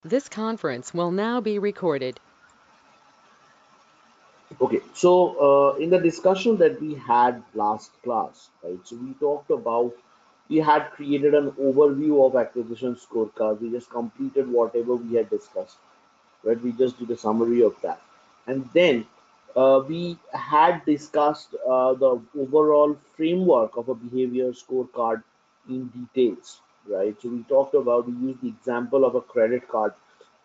This conference will now be recorded. Okay, so in the discussion that we had last class, right? So we talked about we had created an overview of acquisition scorecard. We just completed whatever we had discussed, right? We just did a summary of that, and then we had discussed the overall framework of a behavior scorecard in details, right? So we talked about we used the example of a credit card,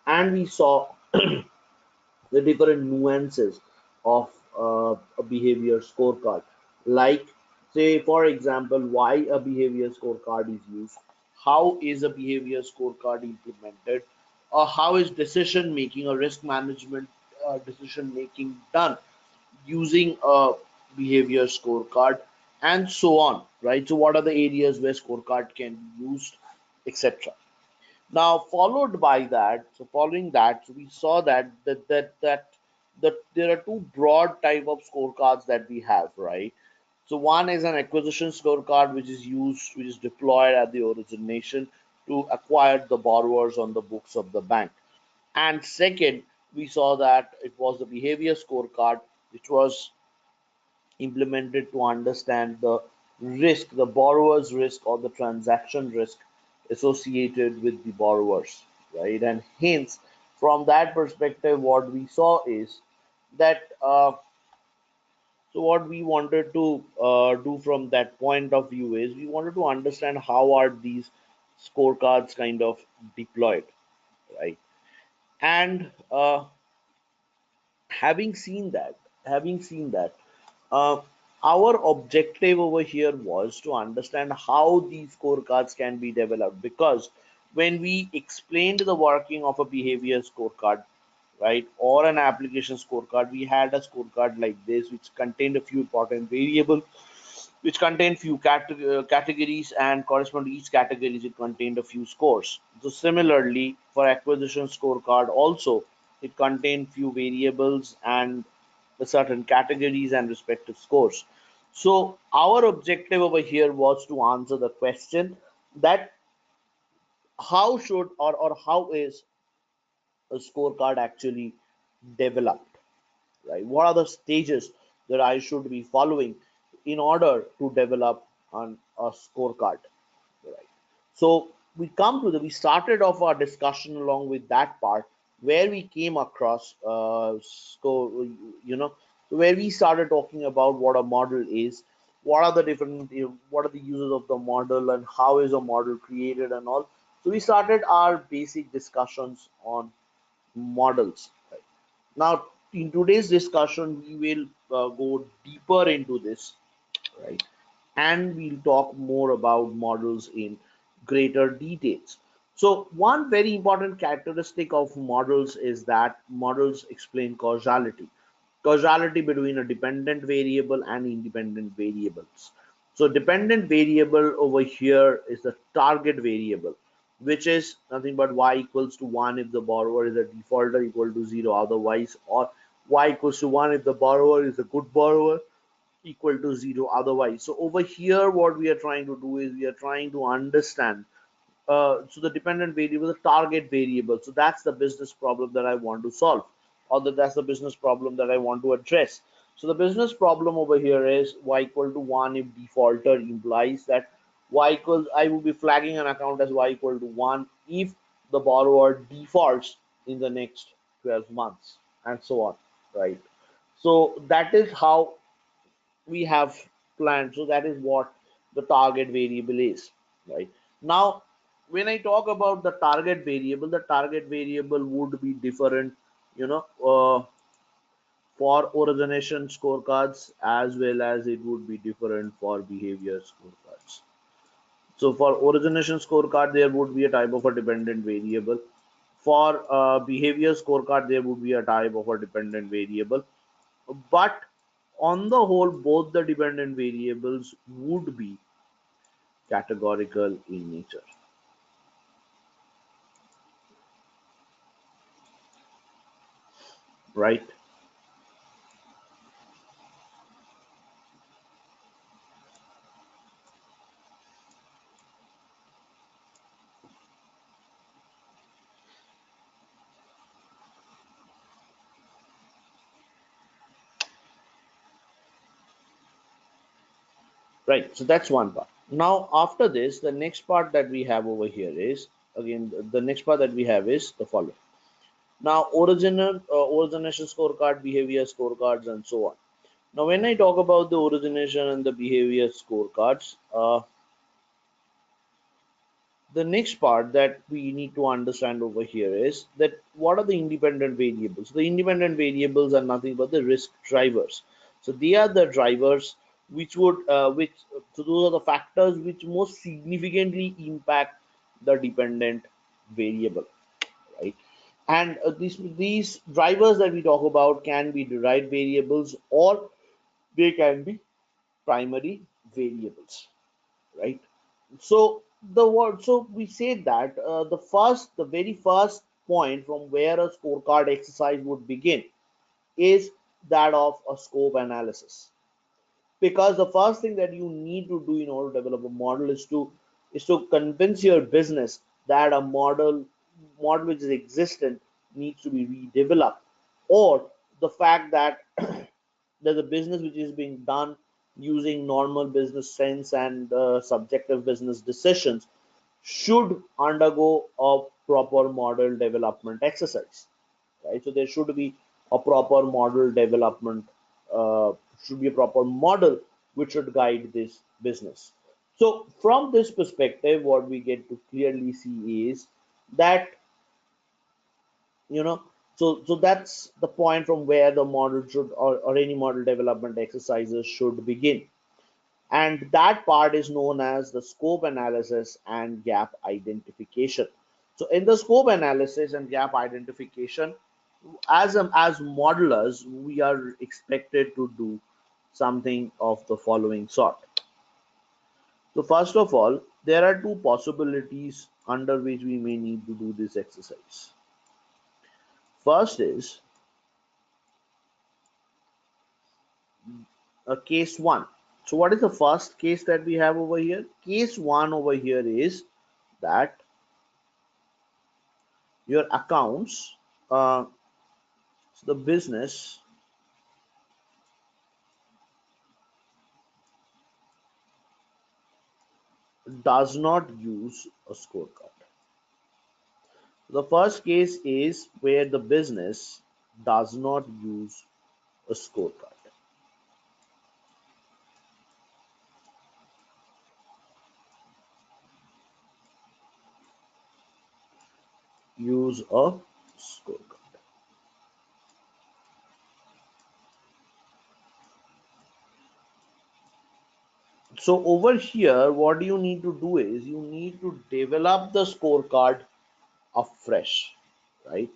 and we saw the different nuances of a behavior scorecard. Like, say, for example, why a behavior scorecard is used, how is a behavior scorecard implemented, or how is decision making or risk management decision making done using a behavior scorecard, and so on, right? So, what are the areas where scorecard can be used, etc. Now, followed by that, so following that, so we saw that there are two broad type of scorecards that we have, right? So one is an acquisition scorecard, which is deployed at the origination to acquire the borrowers on the books of the bank. And second, we saw that it was the behavior scorecard, which was implemented to understand the risk, the borrower's risk or the transaction risk associated with the borrowers, right? And hence, from that perspective, what we saw is that so what we wanted to do from that point of view is we wanted to understand how are these scorecards kind of deployed, right? And having seen that, uh, our objective over here was to understand how these scorecards can be developed, because when we explained the working of a behavior scorecard, right, or an application scorecard, we had a scorecard like this which contained a few important variables, which contained few categories, and correspond to each categories it contained a few scores. So similarly for acquisition scorecard also, it contained few variables and the certain categories and respective scores. So our objective over here was to answer the question that how should or how is a scorecard actually developed, right? What are the stages that I should be following in order to develop a scorecard, right? So we started off our discussion along with that part where we came across you know, where we started talking about what a model is, what are the different, what are the uses of the model, and how is a model created and all. So we started our basic discussions on models. Right? Now, in today's discussion, we will go deeper into this, right? And we'll talk more about models in greater details. So, one very important characteristic of models is that models explain causality between a dependent variable and independent variables. So, dependent variable over here is the target variable, which is nothing but y equals to 1 if the borrower is a defaulter, equal to 0 otherwise, or y equals to 1 if the borrower is a good borrower, equal to 0 otherwise. So over here what we are trying to do is we are trying to understand, so the dependent variable, the target variable, so that's the business problem that I want to solve, or that's the business problem that I want to address. So the business problem over here is y equal to 1 if defaulter implies that y equals, I will be flagging an account as y equal to 1 if the borrower defaults in the next 12 months, and so on, right? So that is how we have planned. So that is what the target variable is, right? Now, when I talk about the target variable would be different, you know, for origination scorecards, as well as it would be different for behavior scorecards. So for origination scorecard, there would be a type of a dependent variable. For behavior scorecard, there would be a type of a dependent variable. But on the whole, both the dependent variables would be categorical in nature, right? Right, so that's one part. Now after this, the next part that we have over here is, again, the next part that we have is the following. Now origination scorecard, behavior scorecards, and so on. Now when I talk about the origination and the behavior scorecards, the next part that we need to understand over here is that what are the independent variables. The independent variables are nothing but the risk drivers. So they are the drivers which would which so those are the factors which most significantly impact the dependent variable, right? And these drivers that we talk about can be derived variables, or they can be primary variables, right? So the word, so we said that the very first point from where a scorecard exercise would begin is that of a scope analysis, because the first thing that you need to do in order to develop a model is to convince your business that a model which is existent needs to be redeveloped, or the fact that there's a business which is being done using normal business sense and subjective business decisions should undergo a proper model development exercise, right? So there should be a proper model development, uh, should be a proper model which should guide this business. So from this perspective, what we get to clearly see is that, you know, so that's the point from where the model should, or any model development exercises should begin, and that part is known as the scope analysis and gap identification. So in the scope analysis and gap identification, as modelers, we are expected to do something of the following sort. So first of all, there are two possibilities under which we may need to do this exercise. First is a case one. So what is the first case that we have over here? Case one over here is that your accounts, uh, the business does not use a scorecard. The first case is where the business does not use a scorecard. Use a scorecard. So over here, what you need to do is you need to develop the scorecard afresh, right?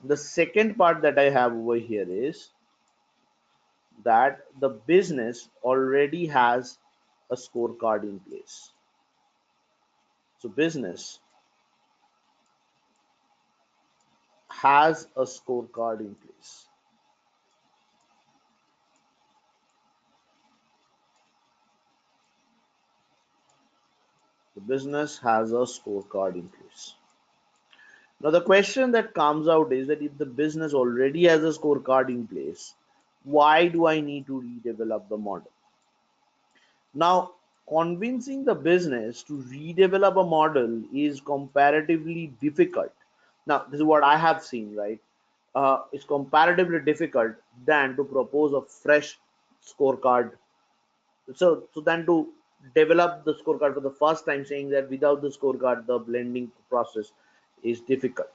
The second part that I have over here is that the business already has a scorecard in place. So business has a scorecard in place. The business has a scorecard in place. Now, the question that comes out is that if the business already has a scorecard in place, why do I need to redevelop the model? Now, convincing the business to redevelop a model is comparatively difficult. Now, this is what I have seen, right? It's comparatively difficult than to propose a fresh scorecard. So then to develop the scorecard for the first time, saying that without the scorecard the blending process is difficult.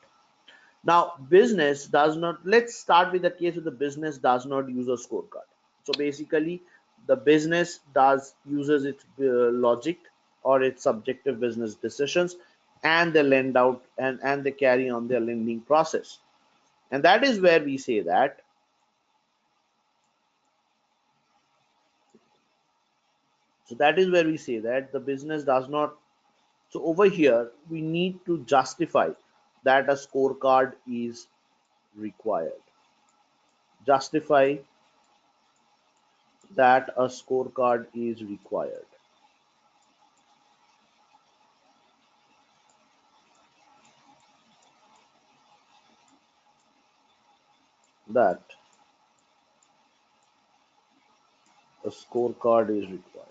Now business does not, let's start with the case where the business does not use a scorecard. So basically the business does uses its logic or its subjective business decisions, and they lend out, and they carry on their lending process. And that is where we say that, so that is where we say that the business does not. So over here, we need to justify that a scorecard is required. Justify that a scorecard is required. That a scorecard is required.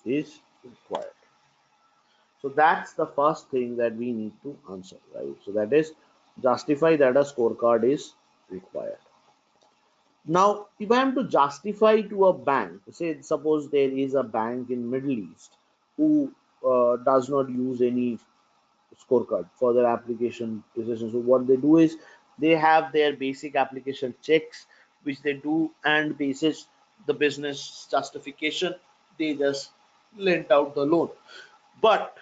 is required. So that's the first thing that we need to answer, right? So that is justify that a scorecard is required. Now, if I am to justify to a bank, say suppose there is a bank in Middle East who does not use any scorecard for their application decisions. So what they do is they have their basic application checks which they do, and basis the business justification, they just lent out the loan. But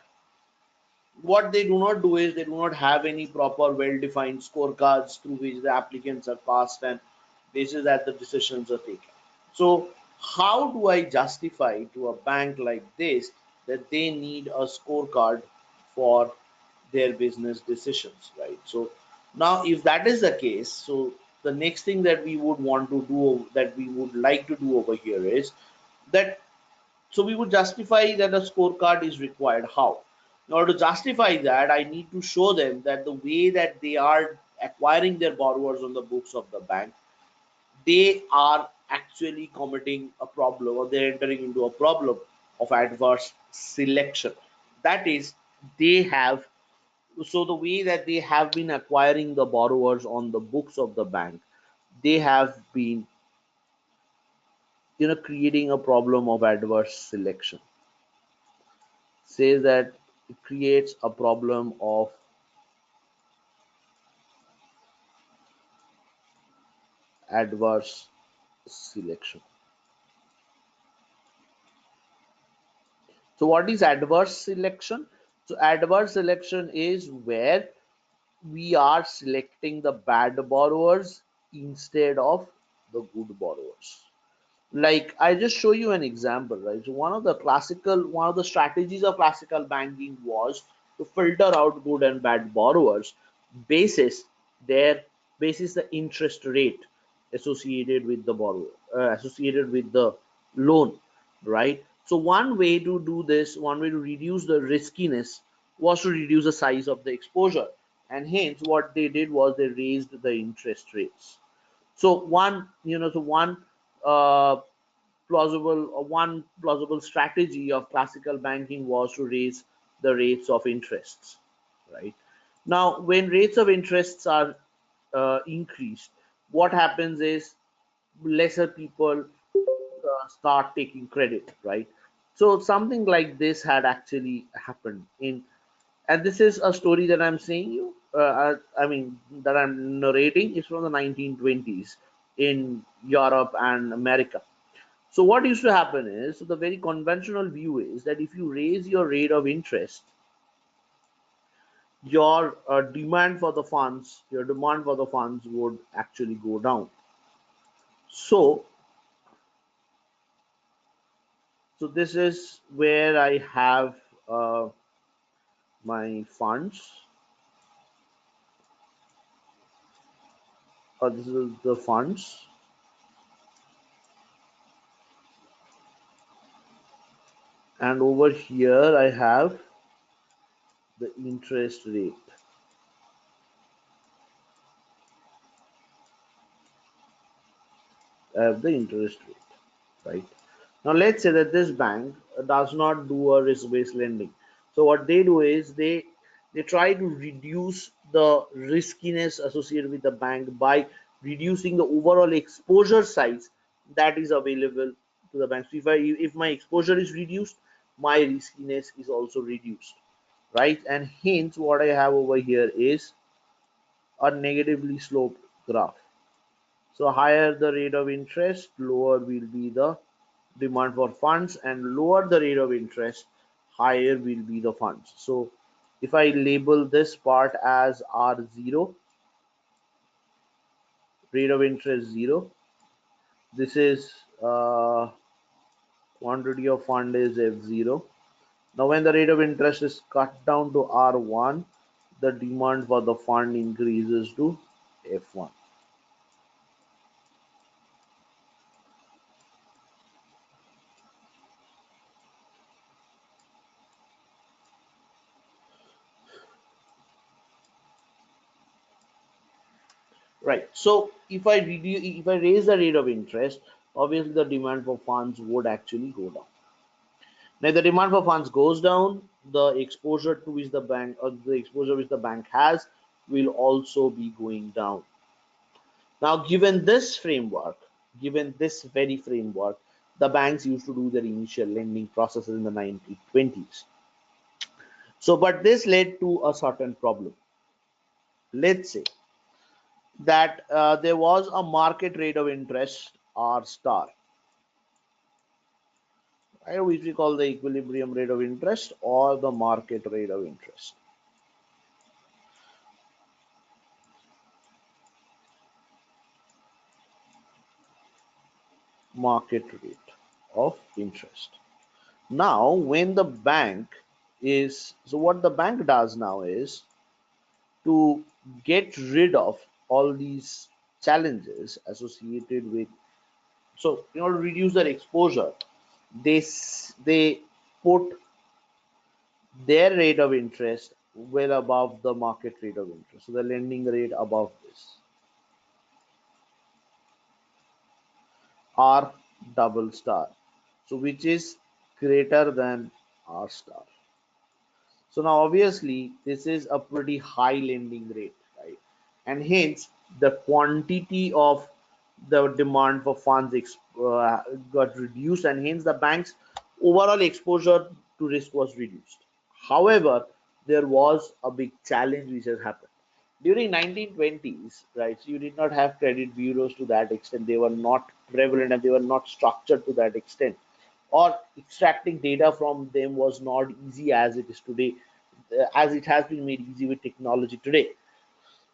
what they do not do is they do not have any proper well-defined scorecards through which the applicants are passed and basis that the decisions are taken. So how do I justify to a bank like this that they need a scorecard for their business decisions, right? So now if that is the case, so the next thing that we would want to do, that we would like to do over here is that, so we would justify that a scorecard is required. How? In order to justify that, I need to show them that the way that they are acquiring their borrowers on the books of the bank, they are actually committing a problem, or they're entering into a problem of adverse selection. That is, they have, so the way that they have been acquiring the borrowers on the books of the bank, they have been, creating a problem of adverse selection. Says that it creates a problem of adverse selection. So what is adverse selection? So adverse selection is where we are selecting the bad borrowers instead of the good borrowers. Like I just show you an example, right? So one of the strategies of classical banking was to filter out good and bad borrowers basis their basis the interest rate associated with the borrower, associated with the loan, right? So one way to do this, one way to reduce the riskiness, was to reduce the size of the exposure, and hence what they did was they raised the interest rates. So one uh, one plausible strategy of classical banking was to raise the rates of interests, right? Now when rates of interests are increased, what happens is lesser people start taking credit, right? So something like this had actually happened in, and this is a story that I'm saying you, I mean that I'm narrating is from the 1920s in Europe and America. So what used to happen is, so the very conventional view is that if you raise your rate of interest, your demand for the funds would actually go down. So, so this is where I have my funds, or this is the funds, and over here I have the interest rate. The interest rate, right? Now let's say that this bank does not do a risk-based lending. So what they do is they try to reduce the riskiness associated with the bank by reducing the overall exposure size that is available to the bank. So if my exposure is reduced, my riskiness is also reduced, right? And hence what I have over here is a negatively sloped graph. So higher the rate of interest, lower will be the demand for funds, and lower the rate of interest, higher will be the funds. So if I label this part as R0, rate of interest 0, this is quantity of fund is F0. Now when the rate of interest is cut down to R1, the demand for the fund increases to F1. Right. So if I raise the rate of interest, obviously the demand for funds would actually go down. Now, if the demand for funds goes down, the exposure to which the bank or the exposure which the bank has will also be going down. Now, given this framework, given this very framework, the banks used to do their initial lending processes in the 1920s. So, but this led to a certain problem. Let's say that there was a market rate of interest R star, right, which we call the equilibrium rate of interest or the market rate of interest. Market rate of interest. Now, when the bank is, so what the bank does now is to get rid of all these challenges associated with, so in order to reduce their exposure, they put their rate of interest well above the market rate of interest. So the lending rate above this, R double star. So which is greater than R star. So now obviously this is a pretty high lending rate, right? And hence the quantity of the demand for funds got reduced, and hence the bank's overall exposure to risk was reduced. However, there was a big challenge which has happened. During 1920s, right, so you did not have credit bureaus to that extent. They were not prevalent and they were not structured to that extent, or extracting data from them was not easy as it is today, as it has been made easy with technology today.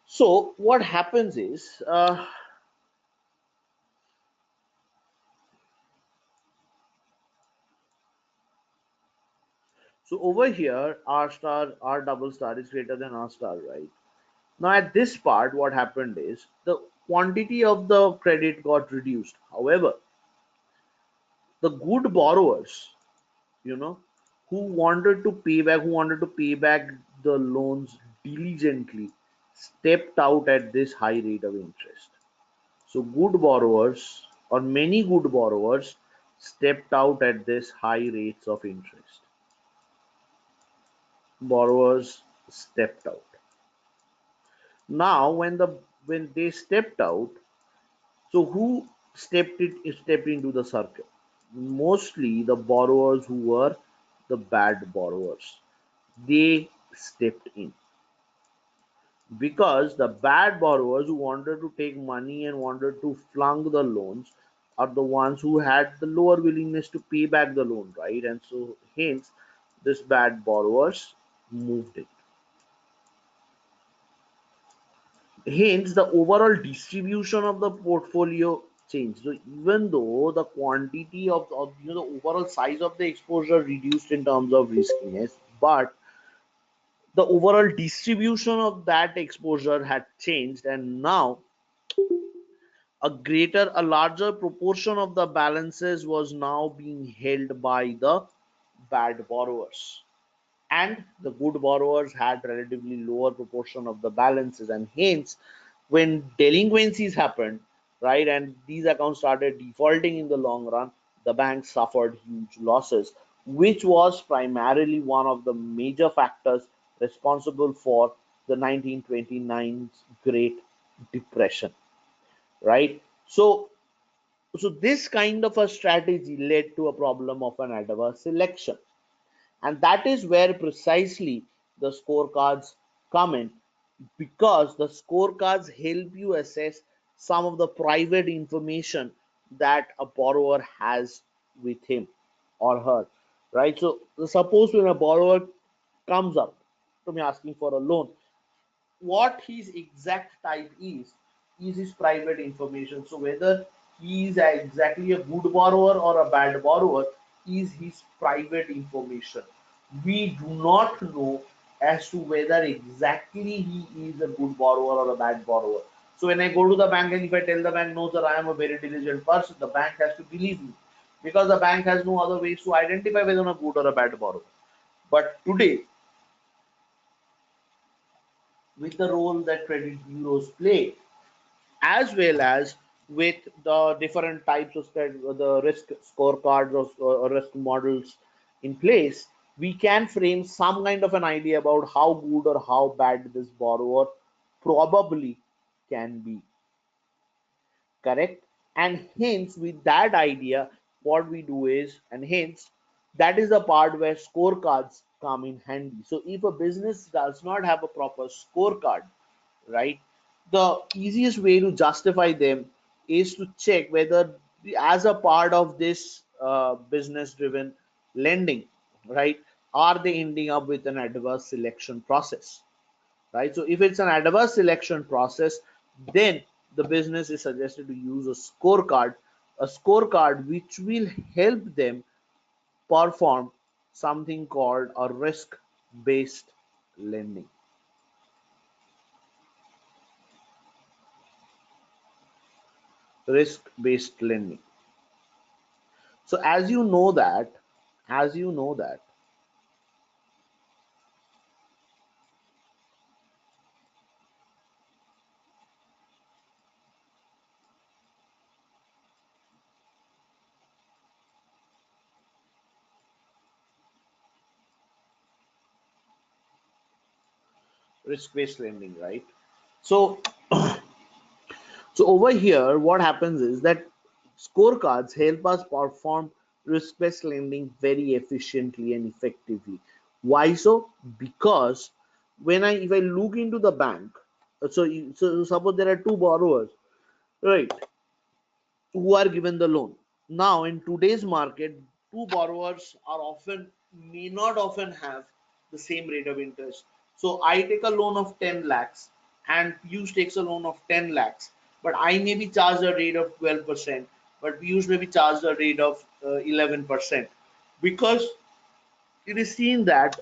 So what happens is, so over here R star, R double star is greater than R star, right? Now at this part what happened is the quantity of the credit got reduced. However, the good borrowers, you know, who wanted to pay back the loans diligently, stepped out at this high rate of interest. So good borrowers, or many good borrowers, stepped out at this high rates of interest. Borrowers stepped out. Now when they stepped out, so who stepped into the circle? Mostly the borrowers who were the bad borrowers. They stepped in, because the bad borrowers who wanted to take money and wanted to flunk the loans are the ones who had the lower willingness to pay back the loan, right? And so hence this bad borrowers moved it. Hence the overall distribution of the portfolio changed. So even though the quantity of the overall size of the exposure reduced in terms of riskiness, but the overall distribution of that exposure had changed, and now a larger proportion of the balances was now being held by the bad borrowers, and the good borrowers had relatively lower proportion of the balances, and hence when delinquencies happened, right, and these accounts started defaulting in the long run, the banks suffered huge losses, which was primarily one of the major factors responsible for the 1929 Great Depression, right? So this kind of a strategy led to a problem of an adverse selection, and that is where precisely the scorecards come in, because the scorecards help you assess some of the private information that a borrower has with him or her, right? So suppose when a borrower comes up to me asking for a loan, what his exact type is his private information. So whether he is exactly a good borrower or a bad borrower is his private information. We do not know as to whether exactly he is a good borrower or a bad borrower. So when I go to the bank and if I tell the bank, no sir, I am a very diligent person, the bank has to believe me, because the bank has no other ways to identify whether I'm a good or a bad borrower. But today, with the role that credit bureaus play, as well as with the different types of the risk scorecards or risk models in place, we can frame some kind of an idea about how good or how bad this borrower probably can be. Correct? And hence, with that idea, what we do is, and hence, that is the part where scorecards come in handy. So, if a business does not have a proper scorecard, right, the easiest way to justify them is to check whether, as a part of this business driven lending, right, are they ending up with an adverse selection process, right? So if it's an adverse selection process, then the business is suggested to use a scorecard which will help them perform something called a risk-based lending. Risk-based lending. So as you know that risk-based lending, right? So So over here, what happens is that scorecards help us perform risk-based lending very efficiently and effectively. Why so? Because if I look into the bank, so suppose there are two borrowers, right, who are given the loan. Now, in today's market, two borrowers are often may not often have the same rate of interest. So I take a loan of 10 lakhs and Piyush takes a loan of 10 lakhs, but I may be charged a rate of 12%, but Piyush may be charged a rate of 11%, because it is seen that,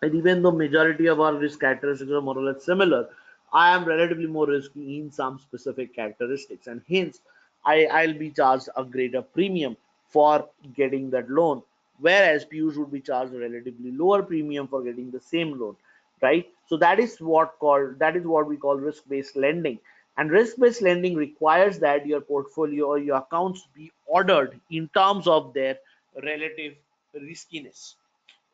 and even though majority of our risk characteristics are more or less similar, I am relatively more risky in some specific characteristics, and hence I'll be charged a greater premium for getting that loan, whereas Piyush would be charged a relatively lower premium for getting the same loan, right? So that is what we call risk-based lending. And risk-based lending requires that your portfolio or your accounts be ordered in terms of their relative riskiness,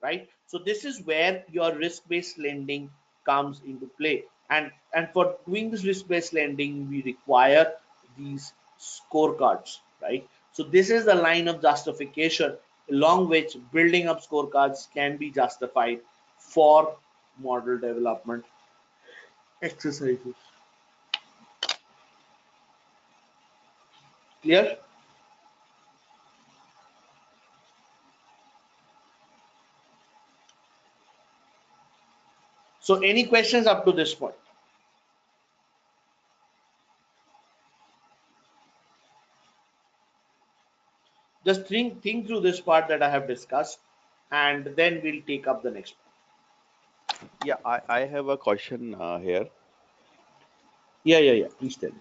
right? So this is where your risk-based lending comes into play, and for doing this risk-based lending we require these scorecards, right? So this is the line of justification along which building up scorecards can be justified for model development exercises. Clear? So any questions up to this point? Just think through this part that I have discussed, and then we'll take up the next part. Yeah, I have a question here. Yeah, please tell me.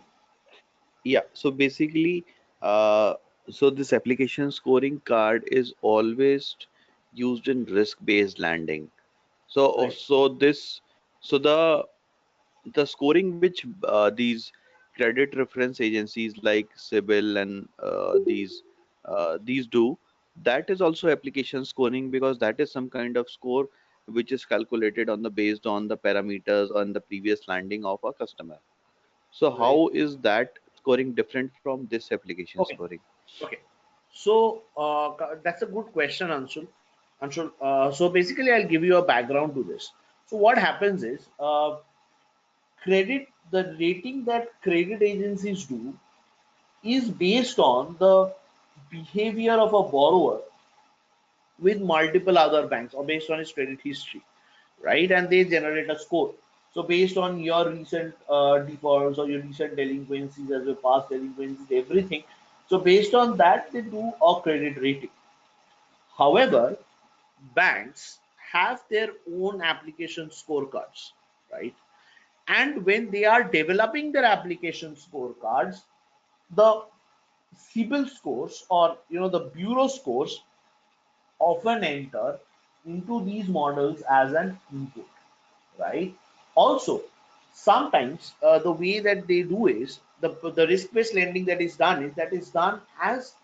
Yeah, so basically, uh, so this application scoring card is always used in risk-based lending. So, Right. so the scoring which these credit reference agencies like CIBIL and these do, that is also application scoring because that is some kind of score which is calculated on the based on the parameters on the previous lending of a customer. So Right. how is that scoring different from this application Okay. scoring? Okay. So that's a good question, Anshul. Anshul. So basically, I'll give you a background to this. So what happens is, the rating that credit agencies do is based on the behavior of a borrower with multiple other banks, or based on his credit history, right? And they generate a score. So based on your recent defaults or your recent delinquencies, as your past delinquencies, everything. So based on that, they do a credit rating. However, banks have their own application scorecards, right? And when they are developing their application scorecards, the CIBIL scores, or the bureau scores, often enter into these models as an input, right? Also, sometimes the way that they do is the risk-based lending that is done as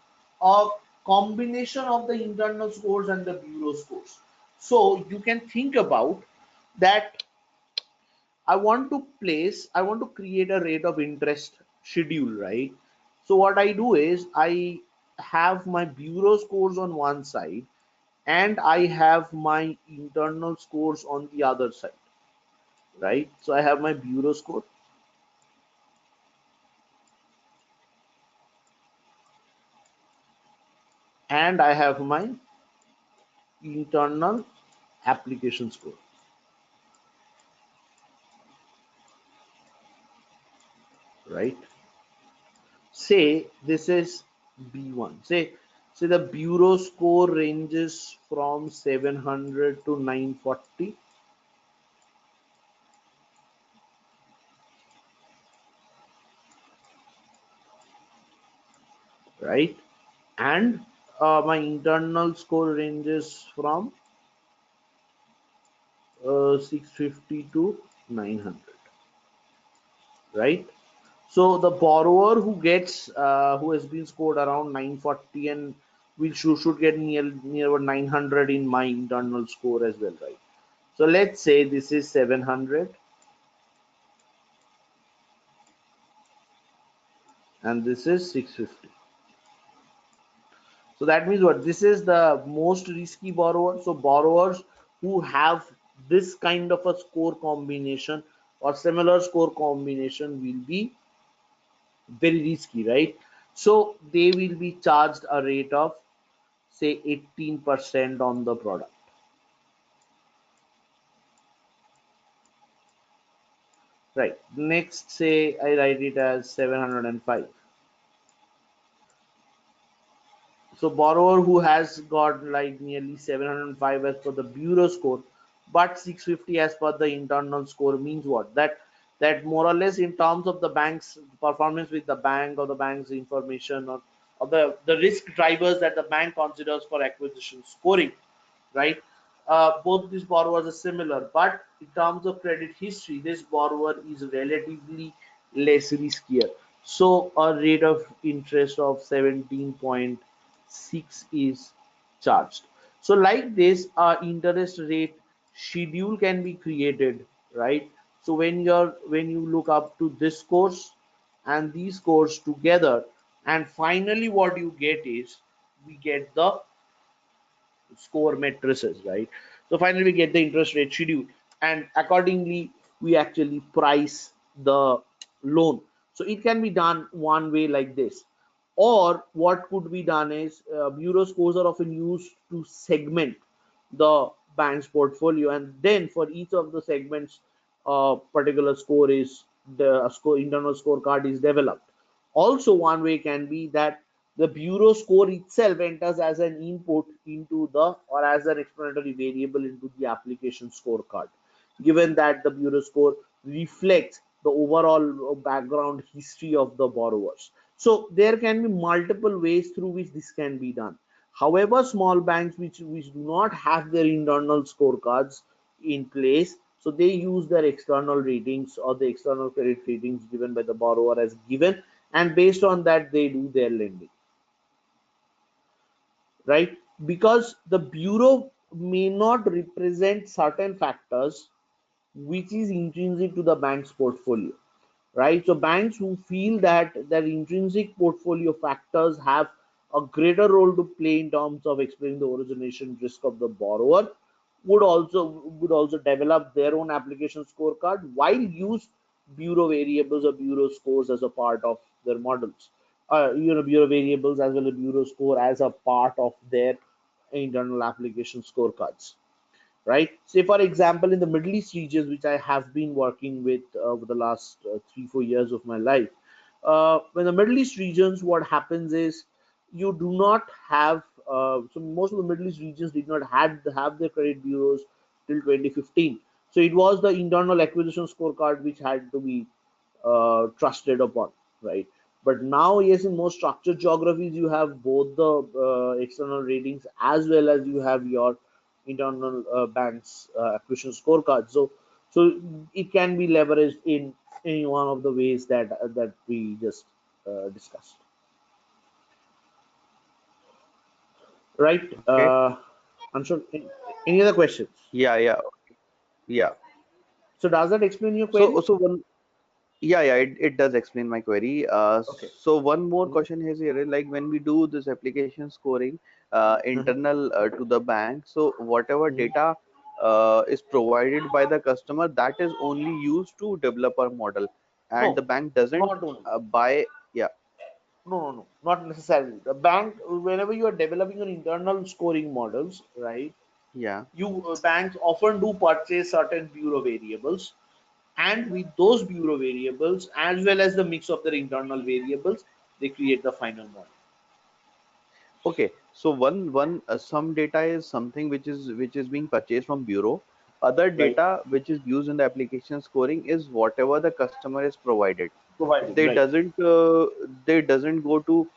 a combination of the internal scores and the bureau scores. So you can think about that. I want to create a rate of interest schedule, right? So what I do is I have my bureau scores on one side and I have my internal scores on the other side, right? So I have my bureau score and I have my internal application score, right? Say this is B1. Say the bureau score ranges from 700 to 940, right? And my internal score ranges from 650 to 900, right? So the borrower who has been scored around 940 and we should get near 900 in my internal score as well, right? So let's say this is 700 and this is 650. So that means what? This is the most risky borrower. So borrowers who have this kind of a score combination or similar score combination will be very risky, right? So they will be charged a rate of say 18% on the product, right? Next, say I write it as 705. So borrower who has got like nearly 705 as per the bureau score, but 650 as per the internal score means what? That more or less in terms of the bank's performance with the bank or the bank's information or the risk drivers that the bank considers for acquisition scoring, right? Both these borrowers are similar, but in terms of credit history, this borrower is relatively less riskier. So a rate of interest of 17.6 is charged. So like this, interest rate schedule can be created, right? So when you look up to this course and these scores together, and finally what you get is we get the score matrices, right? So finally, we get the interest rate schedule, and accordingly, we actually price the loan. So it can be done one way like this, or what could be done is bureau scores are often used to segment the bank's portfolio, and then for each of the segments, particular score is the score internal scorecard is developed. Also, one way can be that the bureau score itself enters as an input into the or as an explanatory variable into the application scorecard, given that the bureau score reflects the overall background history of the borrowers. So there can be multiple ways through which this can be done. However, small banks which do not have their internal scorecards in place, so they use their external ratings or the external credit ratings given by the borrower as given, and based on that they do their lending, right? Because the bureau may not represent certain factors which is intrinsic to the bank's portfolio, right? So banks who feel that their intrinsic portfolio factors have a greater role to play in terms of explaining the origination risk of the borrower would also develop their own application scorecard while use bureau variables or bureau scores as a part of their models. Bureau variables as well as bureau score as a part of their internal application scorecards, right? Say, for example, in the Middle East regions, which I have been working with over the last 3 4 years of my life, when the Middle East regions, what happens is you do not have so most of the Middle East regions did not have their credit bureaus till 2015. So it was the internal acquisition scorecard which had to be trusted upon, right? But now, yes, in most structured geographies, you have both the external ratings as well as you have your internal bank's acquisition scorecard. So it can be leveraged in any one of the ways that we just discussed. right? Okay. Answer. Any other questions? Yeah, yeah, yeah. So does that explain your So, query? so one, yeah, yeah, it does explain my query. Okay. So one more Mhm. question is here, like when we do this application scoring, Mhm. internal to the bank, so whatever Mhm. data is provided by the customer, that is only used to develop our model, and the No, bank doesn't not only. buy. Yeah, No, not necessarily. The bank, whenever you are developing your internal scoring models, right? yeah. You banks often do purchase certain bureau variables, and with those bureau variables as well as the mix of their internal variables, they create the final model. Okay, so one some data is something which is being purchased from bureau. Other Right. data which is used in the application scoring is whatever the customer is provided. Providing, They right. doesn't go to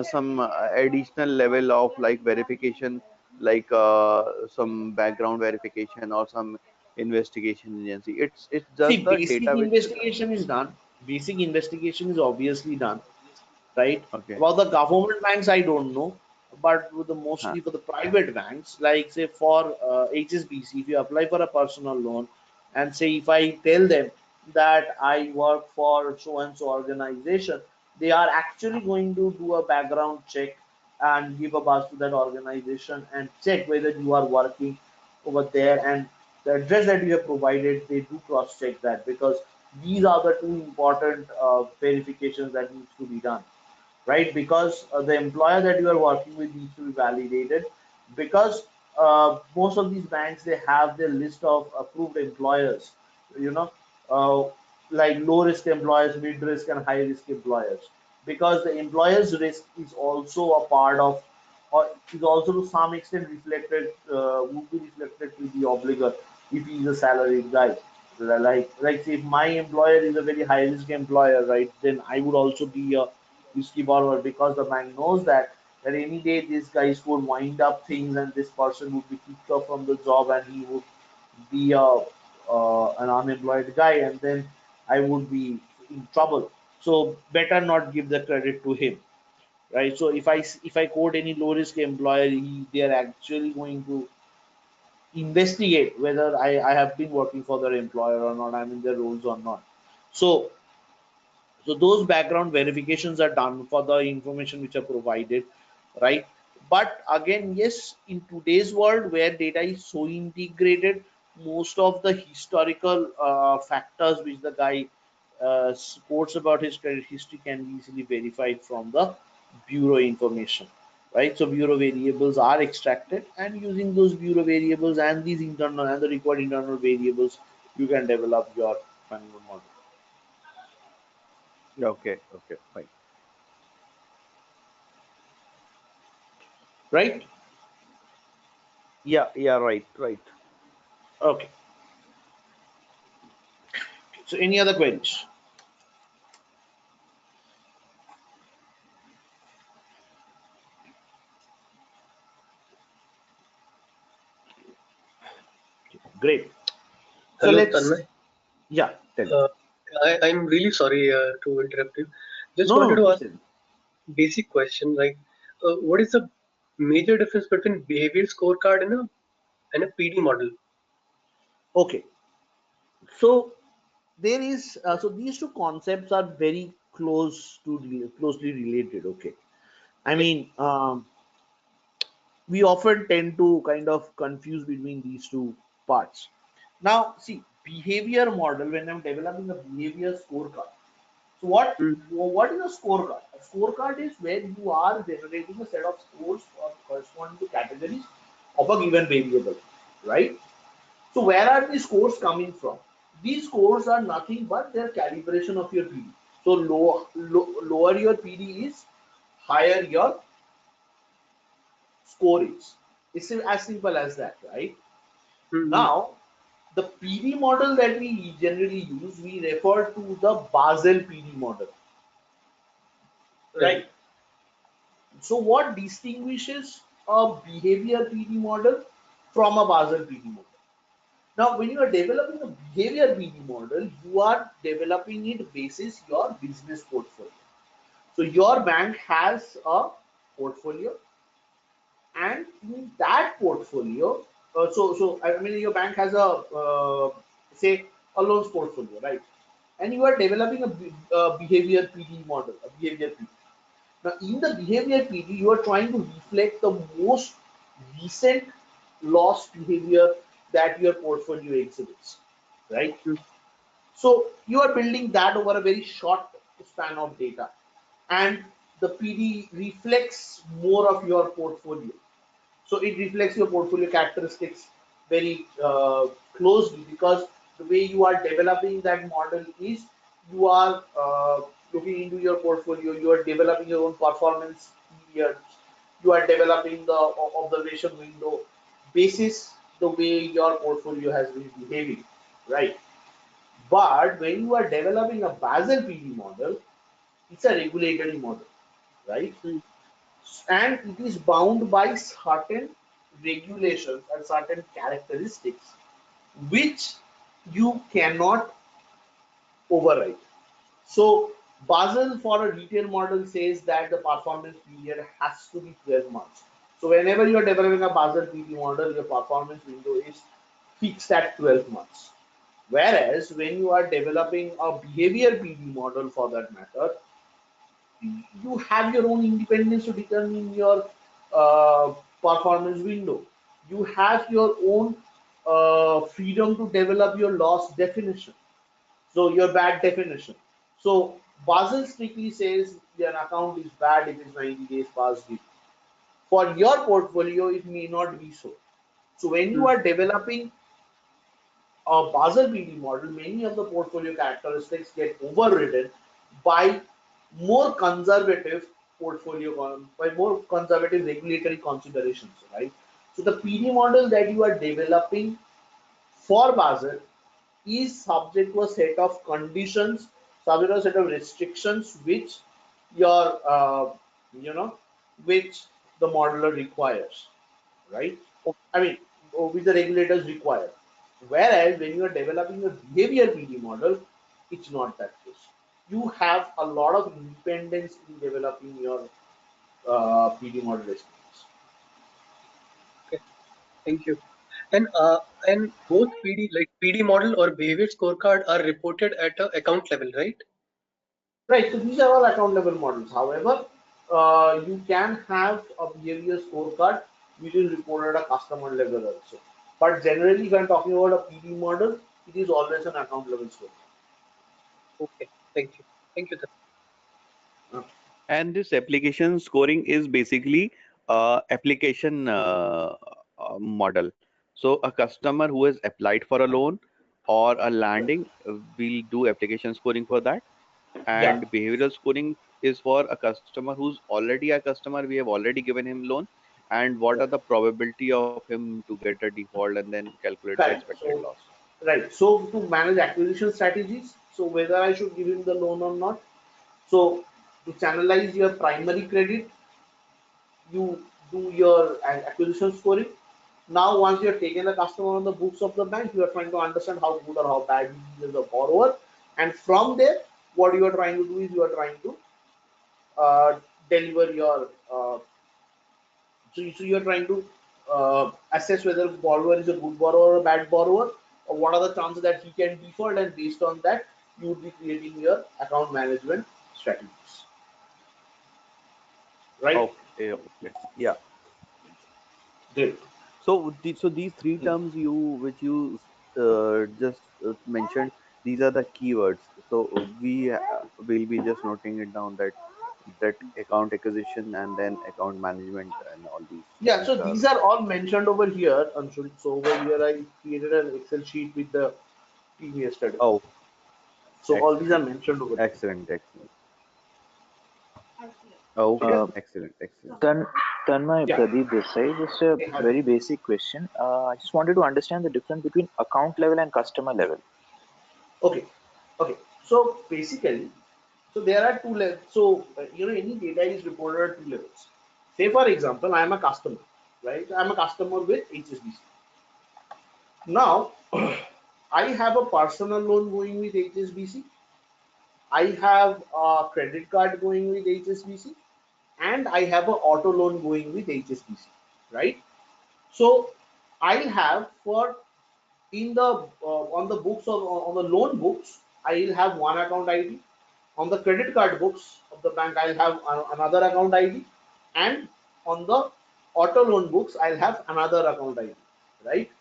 some additional level of like verification, like some background verification or some investigation agency. It's See, just the basic data which. investigation is done. Basic investigation is obviously done, right? Okay. About the government banks, I don't know, but with the Huh. mostly for the private banks, like say for HSBC, if you apply for a personal loan, and say if I tell them that I work for so and so organization, they are actually going to do a background check and give a buzz to that organization and check whether you are working over there, and the address that you have provided, they do cross check that, because these are the two important verifications that needs to be done, right? Because the employer that you are working with needs to be validated, because most of these banks, they have their list of approved employers, you know, uh, like low risk employers, mid risk, and high risk employers, because the employer's risk is also a part of, or is also to some extent reflected, would be reflected to the obligor if he is a salaried guy. Like say if my employer is a very high risk employer, right, then I would also be a risky borrower, because the bank knows that any day these guys would wind up things and this person would be kicked off from the job and he would be an unemployed guy, and then I would be in trouble. So better not give the credit to him, right? So if I quote any low risk employer, they are actually going to investigate whether I have been working for their employer or not, I'm in their roles or not. So so those background verifications are done for the information which are provided, right? But again, yes, in today's world where data is so integrated, most of the historical factors which the guy quotes about his credit history can be easily verified from the bureau information, right? So bureau variables are extracted, and using those bureau variables and these internal and the required internal variables, you can develop your final model, Okay. Okay. Fine. right? Yeah. Yeah. Right. Right. Okay. So any other queries? Great. So Hello, let's, Tanmay. yeah, tell me. Uh, I'm really sorry to interrupt you. Just No, wanted to please ask tell me. basic question like, what is the major difference between behavior scorecard and a PD model? Okay. So there is, so these two concepts are very closely related. Okay. I Okay. mean, we often tend to kind of confuse between these two parts. Now, see, behavior model, when I'm developing a behavior scorecard. So Mm, what is a scorecard? A scorecard is where you are generating a set of scores corresponding to categories of a given variable, right? So where are these scores coming from? These scores are nothing but their calibration of your PD. So lower your PD is, higher your score is. It's as simple as that, right? mm, Now, the PD model that we generally use, we refer to the Basel PD model, right. right? So what distinguishes a behavior PD model from a Basel PD model? Now, when you are developing a behavior PD model, you are developing it basis your business portfolio. So your bank has a portfolio, And in that portfolio, so I mean, your bank has a say a loans portfolio, right? And you are developing a behavior PD model, a behavior PD. Now, in the behavior PD, you are trying to reflect the most recent loss behavior that your portfolio exhibits, right? Hmm. So you are building that over a very short span of data, and the PD reflects more of your portfolio. So it reflects your portfolio characteristics very closely, because the way you are developing that model is you are looking into your portfolio, you are developing your own performance periods, you are developing the observation window basis the way your portfolio has been behaving, right? But when you are developing a Basel PD model, it's a regulatory model, right? Hmm. And it is bound by certain regulations and certain characteristics which you cannot override. So Basel for a retail model says that the performance period has to be 12 months. So whenever you are developing a Basel PD model, your performance window is fixed at 12 months. Whereas when you are developing a behavior PD model for that matter, you have your own independence to determine your uh, performance window. You have your own freedom to develop your loss definition, so your bad definition. So Basel strictly says an account is bad if it's 90 days past due. For your portfolio, it may not be so. So when Hmm. you are developing a Basel PD model, many of the portfolio characteristics get overridden by more conservative by more conservative regulatory considerations, right? So the PD model that you are developing for Basel is subject to a set of conditions, subject to a set of restrictions which your you know which the modeler requires, right? I mean, which the regulators require. Whereas when you are developing a behavior PD model, it's not that case. You have a lot of independence in developing your PD model estimates. Okay, thank you. And both PD, like PD model or behavior scorecard, are reported at a account level, right? Right, so these are all account level models. However, you can have a behavior scorecard which is reported at a customer level also. But generally, if I'm talking about a PD model, it is always an account level scorecard. Okay, thank you. Thank you. Uh, And this application scoring is basically application model. So a customer who has applied for a loan or a yeah, landing will do application scoring for that. yeah, And behavioral scoring is for a customer who's already a customer. We have already given him loan, and what yeah. are the probability of him to get a default, and then calculate the Correct. expected So, loss. right. So to manage acquisition strategies, so whether I should give him the loan or not. So to channelize your primary credit, you do your acquisition scoring. Now, once you have taken the customer on the books of the bank, you are trying to understand how good or how bad he is a borrower, and from there, what you are trying to do is you are trying to deliver your so you're trying to assess whether borrower is a good borrower or a bad borrower, or what are the chances that he can default, and based on that, you would be creating your account management strategies, right? Okay, okay. Yeah. Great. So these three terms which you just mentioned, these are the keywords. So we will be just noting it down, that account acquisition and then account management and all these Yeah, things so are. these are all mentioned over here, Anshul. So over here, I created an Excel sheet with the team yesterday. Oh, So all these are excellent, mentioned over there. excellent, excellent. Okay, Uh, excellent, excellent. Tan Tanmay Yeah. Pradeep this side. Just a Hey, hi. very basic question. I just wanted to understand the difference between account level and customer level. Okay. Okay. So basically, so there are two levels. So any data is reported at two levels. Say for example, I am a customer, right? I'm a customer with HSBC. Now, I have a personal loan going with HSBC. I have a credit card going with HSBC, and I have an auto loan going with HSBC, right? So I'll have for in the on the books of on the loan books, I'll have one account ID. On the credit card books of the bank, I'll have another account ID, and on the auto loan books, I'll have another account ID, right?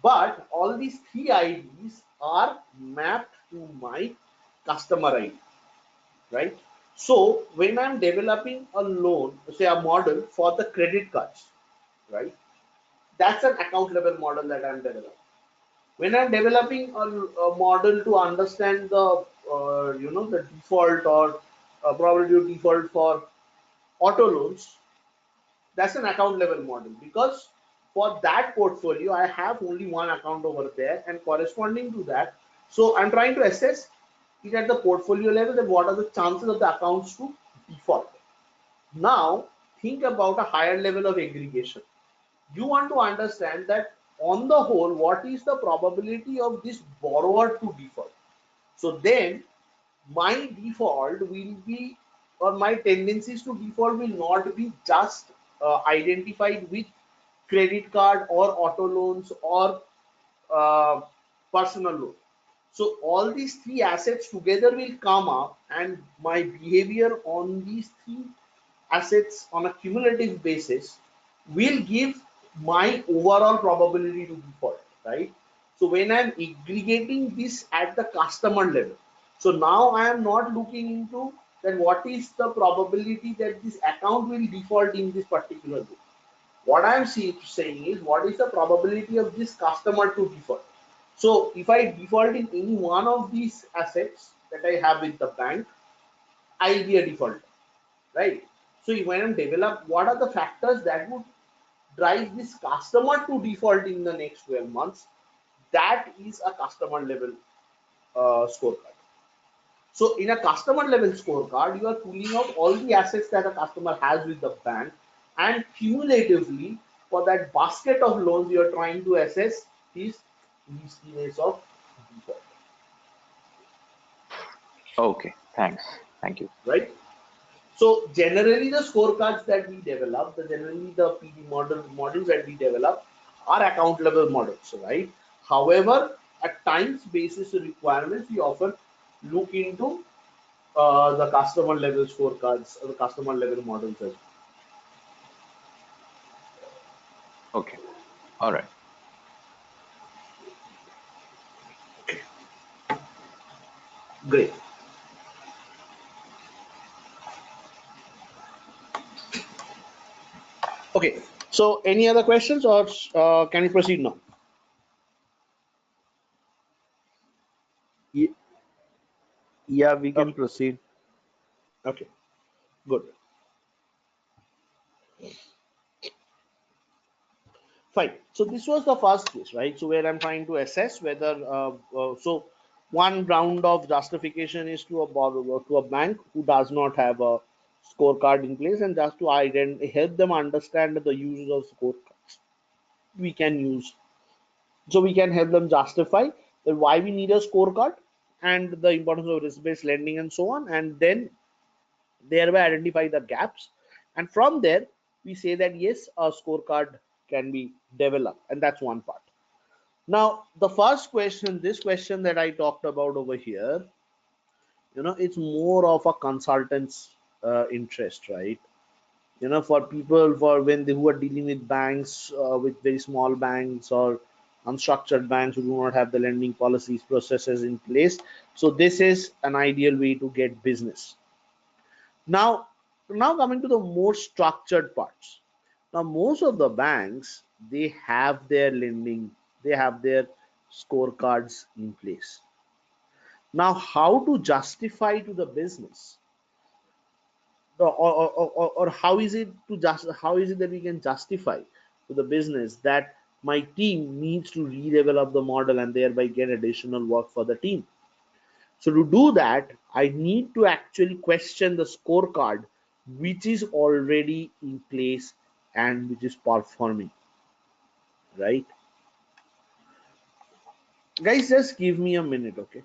But all these three IDs are mapped to my customer ID, right? So when I'm developing a loan, say a model for the credit cards, right? That's an account level model that I'm developing. When I'm developing a model to understand the the default or probability of default for auto loans, that's an account level model, because for that portfolio I have only one account over there and corresponding to that, so I'm trying to assess it at the portfolio level, that what are the chances of the accounts to default. Now think about a higher level of aggregation. You want to understand that on the whole, what is the probability of this borrower to default. So then my default will be, or my tendencies to default will not be just identified with credit card or auto loans or uh, personal loan. So all these three assets together will come up, and my behavior on these three assets on a cumulative basis will give my overall probability to default, right? So when I'm aggregating this at the customer level, so now I am not looking into then what is the probability that this account will default in this particular book. What I'm saying is what is the probability of this customer to default. So if I default in any one of these assets that I have with the bank, I'll be a defaulter, right? So when I'm develop, what are the factors that would drive this customer to default in the next 12 months? That is a customer level scorecard. So in a customer level scorecard, you are pulling out all the assets that a customer has with the bank, and cumulatively for that basket of loans, you are trying to assess his riskiness of default, Okay, thanks. Thank you. right? So generally the scorecards that we develop, generally the PD models that we develop are account level models, right? However, at times basis requirements, we often look into the customer level scorecards or the customer level models as Okay, all right. well. Great. Okay. So any other questions, or can we proceed now? Ye- Yeah, we can Okay. proceed. Okay. Good. Fine. So this was the first case, right? So where I'm trying to assess whether so one round of justification is to a borrower, to a bank who does not have a scorecard in place, and just to help them understand the uses of scorecards we can use. So we can help them justify that why we need a scorecard and the importance of risk-based lending and so on, and then thereby identify the gaps, and from there we say that yes, a scorecard can be developed, and that's one part. Now the first question, this question that I talked about over here, it's more of a consultant's interest, right? For people, for when they who are dealing with banks, with very small banks or unstructured banks who do not have the lending policies processes in place, so this is an ideal way to get business. Now, coming to the more structured parts. Now, most of the banks, they have their lending, they have their scorecards in place. Now, how to justify to the business, or how is it how is it that we can justify to the business that my team needs to redevelop the model and thereby get additional work for the team? So to do that, I need to actually question the scorecard which is already in place and which is performing, right? Guys, just give me a minute, okay?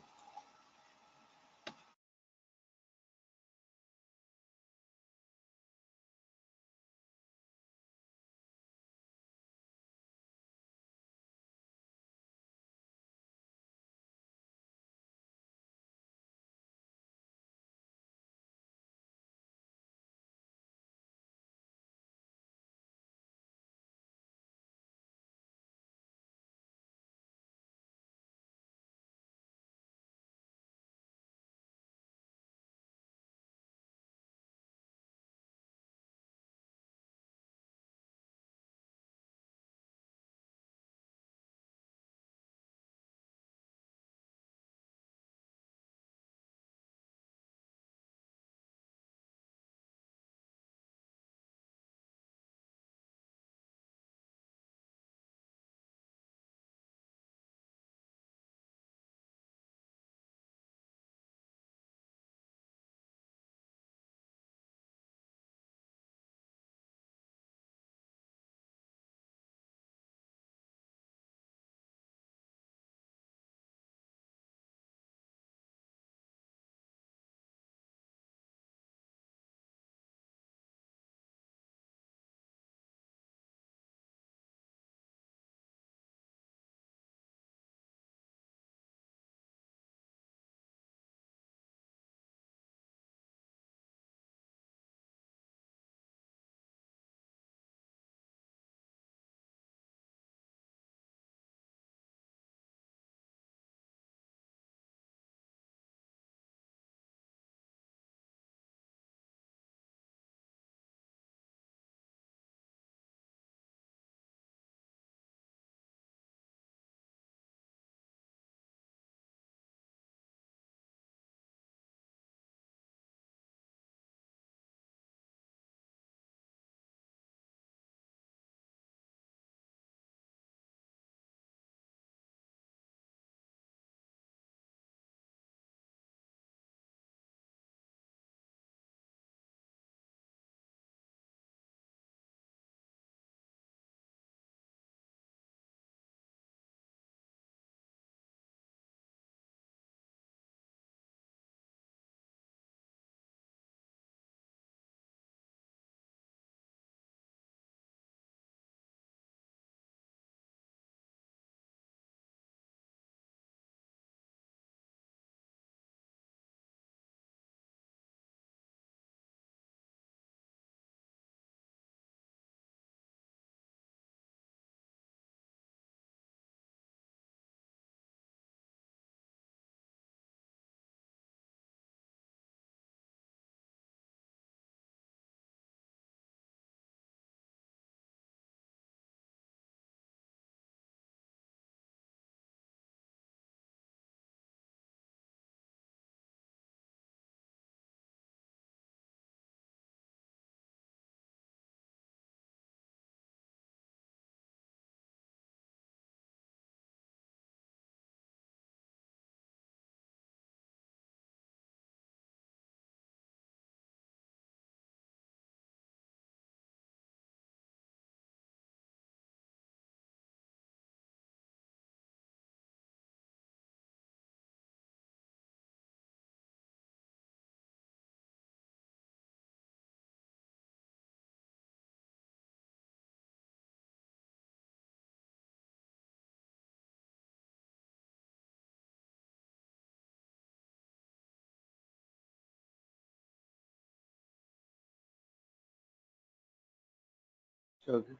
Okay.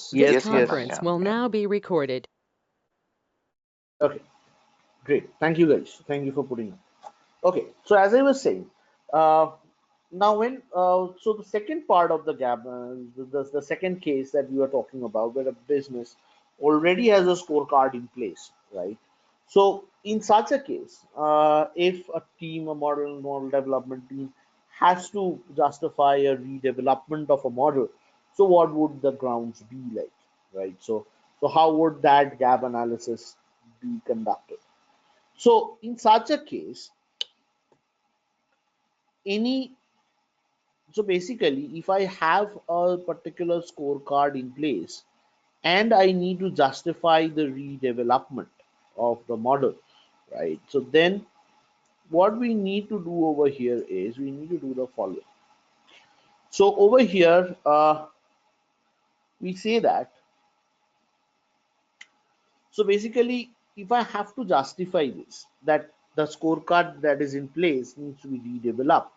This Yes, Yes, yes. conference yeah. will now be recorded. Okay, great. Thank you guys. Thank you for putting up. Okay, so as I was saying, uh, now when so the second part of the gap, the second case that we were talking about, where a business already has a scorecard in place, right? So in such a case, if a team, a model development team, has to justify a redevelopment of a model, so what would the grounds be like, right? So how would that gap analysis be conducted? So in such a case, any so basically, if I have a particular scorecard in place and I need to justify the redevelopment of the model, right? So then what we need to do over here is we need to do the following. So over here, we say that, so basically, if I have to justify this, that the scorecard that is in place needs to be redeveloped.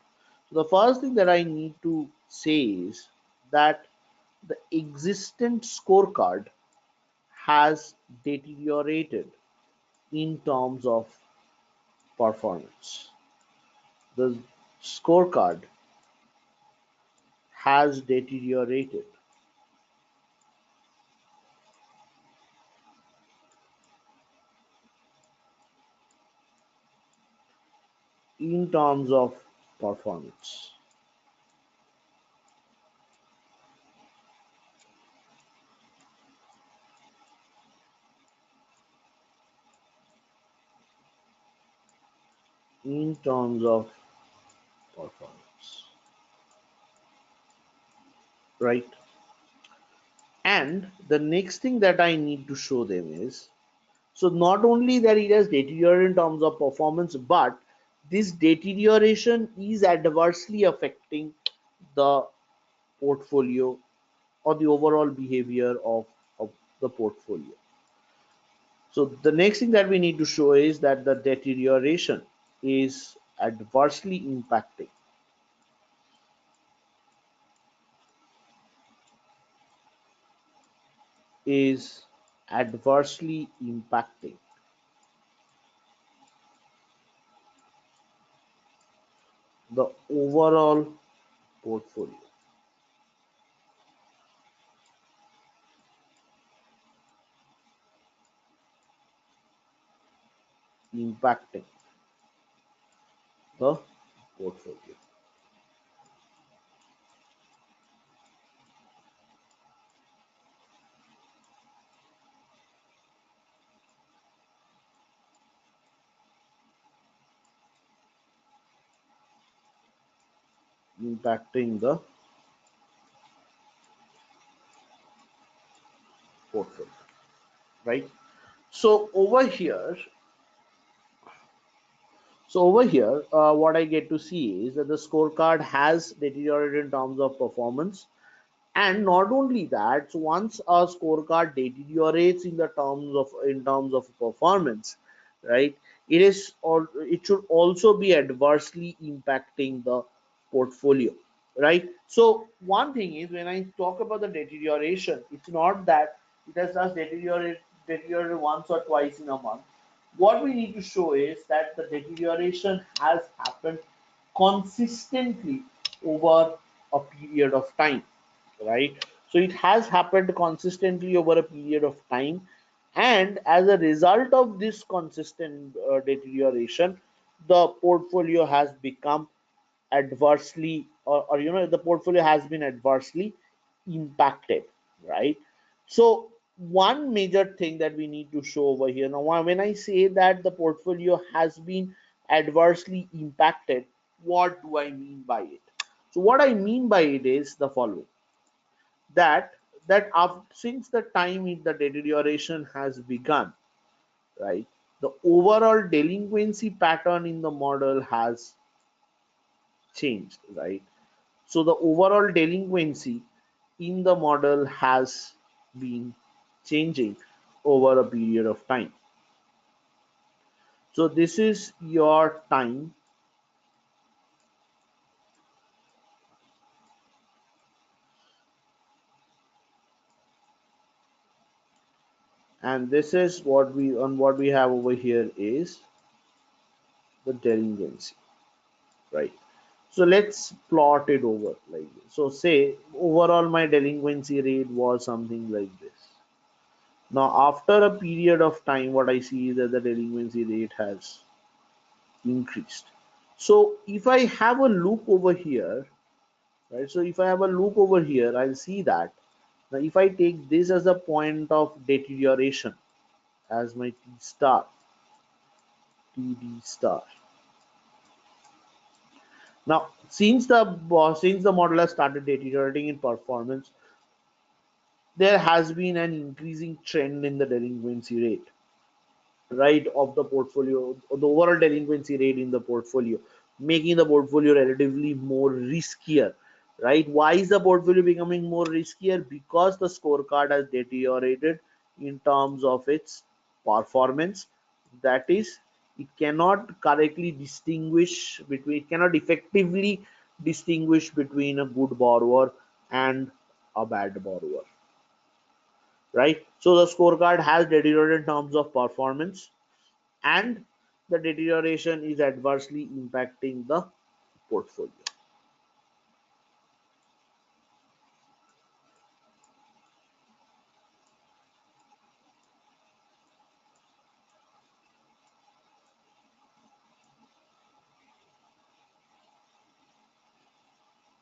So the first thing that I need to say is that the existent scorecard has deteriorated in terms of performance. The scorecard has deteriorated in terms of performance. In terms of performance, right? And the next thing that I need to show them is, so not only that it has deteriorated in terms of performance, but this deterioration is adversely affecting the portfolio or the overall behavior of the portfolio. So the next thing that we need to show is that the deterioration is adversely impacting. is adversely impacting the overall portfolio. Impacting the portfolio. Impacting the portfolio, right? So over here, what I get to see is that the scorecard has deteriorated in terms of performance. And not only that, so once a scorecard deteriorates in terms of performance, right, it should also be adversely impacting the portfolio, right? So one thing is, when I talk about the deterioration, it's not that it has just deteriorated once or twice in a month. What we need to show is that the deterioration has happened consistently over a period of time, right? So it has happened consistently over a period of time, and as a result of this consistent deterioration, the portfolio has become adversely, or the portfolio has been adversely impacted, right? So one major thing that we need to show over here now, when I say that the portfolio has been adversely impacted, what do I mean by it? So what I mean by it is the following: that since the time the deterioration has begun, right, the overall delinquency pattern in the model has changed, right? So the overall delinquency in the model has been changing over a period of time. So this is your time, and this is what we have over here is the delinquency, right? So let's plot it over like this. So say overall my delinquency rate was something like this. Now after a period of time, what I see is that the delinquency rate has increased. So if I have a look over here, right? So if I have a look over here, I'll see that now if I take this as a point of deterioration as my T star, TD star. Now since the model has started deteriorating in performance, there has been an increasing trend in the delinquency rate, right, of the portfolio, the overall delinquency rate in the portfolio, making the portfolio relatively more riskier, right? Why is the portfolio becoming more riskier? Because the scorecard has deteriorated in terms of its performance. That is, it cannot effectively distinguish between a good borrower and a bad borrower, right? So the scorecard has deteriorated in terms of performance, and the deterioration is adversely impacting the portfolio,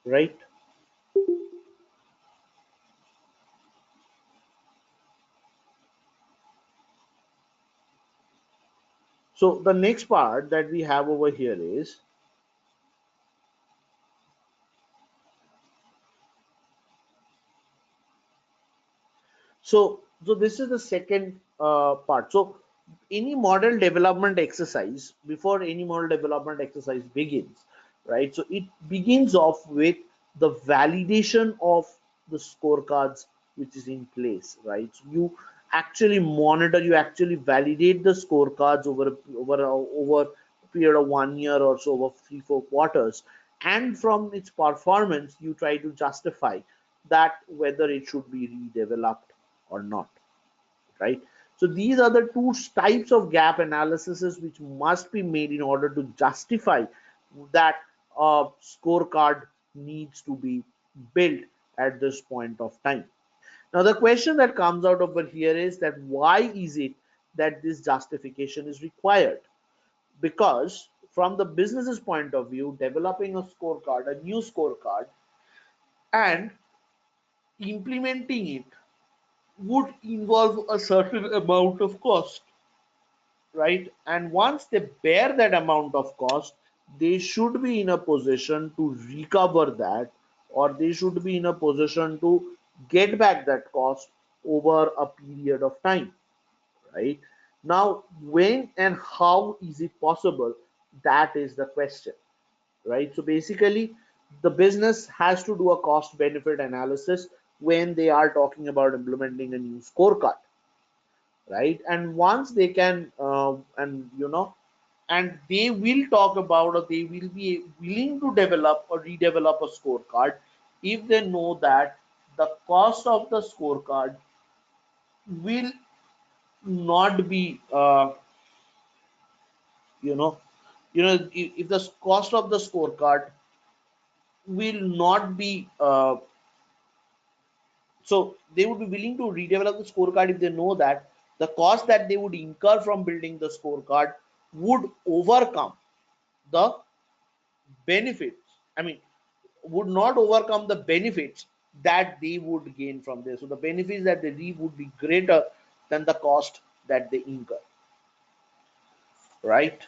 right? So the next part that we have over here is, so this is the second part. So any model development exercise, before any model development exercise begins, right, so it begins off with the validation of the scorecards which is in place, right? So you actually validate the scorecards over a period of 1 year or so, over 3-4 quarters, and from its performance you try to justify that whether it should be redeveloped or not, right? So these are the two types of gap analyses which must be made in order to justify that a scorecard needs to be built at this point of time. Now the question that comes out over here is that why is it that this justification is required? Because from the business's point of view, developing a scorecard, a new scorecard, and implementing it would involve a certain amount of cost, right? And once they bear that amount of cost, they should be in a position to recover that, or they should be in a position to get back that cost over a period of time, right? Now, when and how is it possible? That is the question, right? So basically, the business has to do a cost benefit analysis when they are talking about implementing a new scorecard, right? And once they can, and they will talk about, or they will be willing to develop or redevelop a scorecard if they know that the cost of the scorecard will not be, you know, if the cost of the scorecard will not be, so they would be willing to redevelop the scorecard if they know that the cost that they would incur from building the scorecard would overcome the benefits. I mean, would not overcome the benefits that they would gain from this. So the benefits that they reap would be greater than the cost that they incur, right?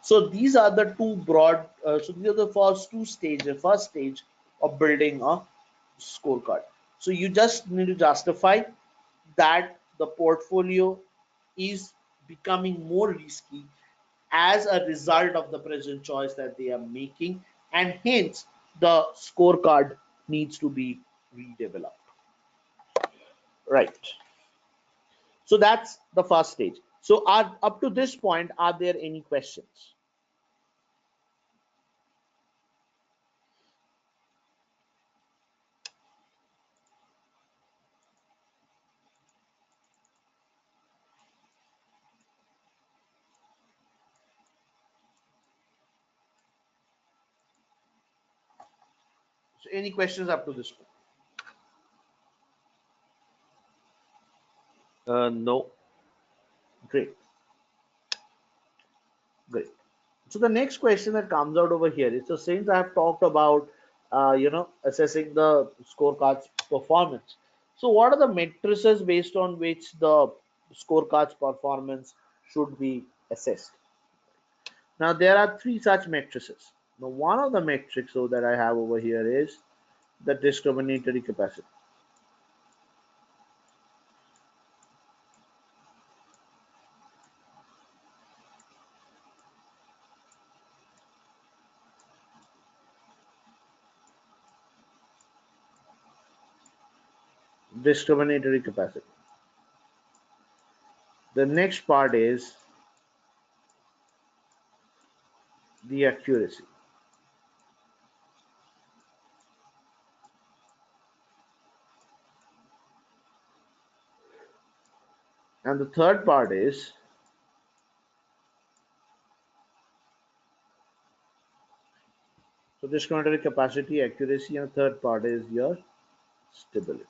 So these are the two broad. So these are the first two stages. The first stage of building a scorecard. So you just need to justify that the portfolio is becoming more risky as a result of the present choice that they are making, and hence the scorecard needs to be redeveloped. Right. So that's the first stage. So up to this point, are there any questions? So any questions up to this point? No. Great. Great. So the next question that comes out over here is, so since I have talked about assessing the scorecards performance, so what are the matrices based on which the scorecards performance should be assessed? Now there are three such matrices. Now one of the metrics that I have over here is the discriminatory capacity. Discriminatory capacity. The next part is the accuracy. And the third part is so discriminatory capacity, accuracy, and the third part is your stability.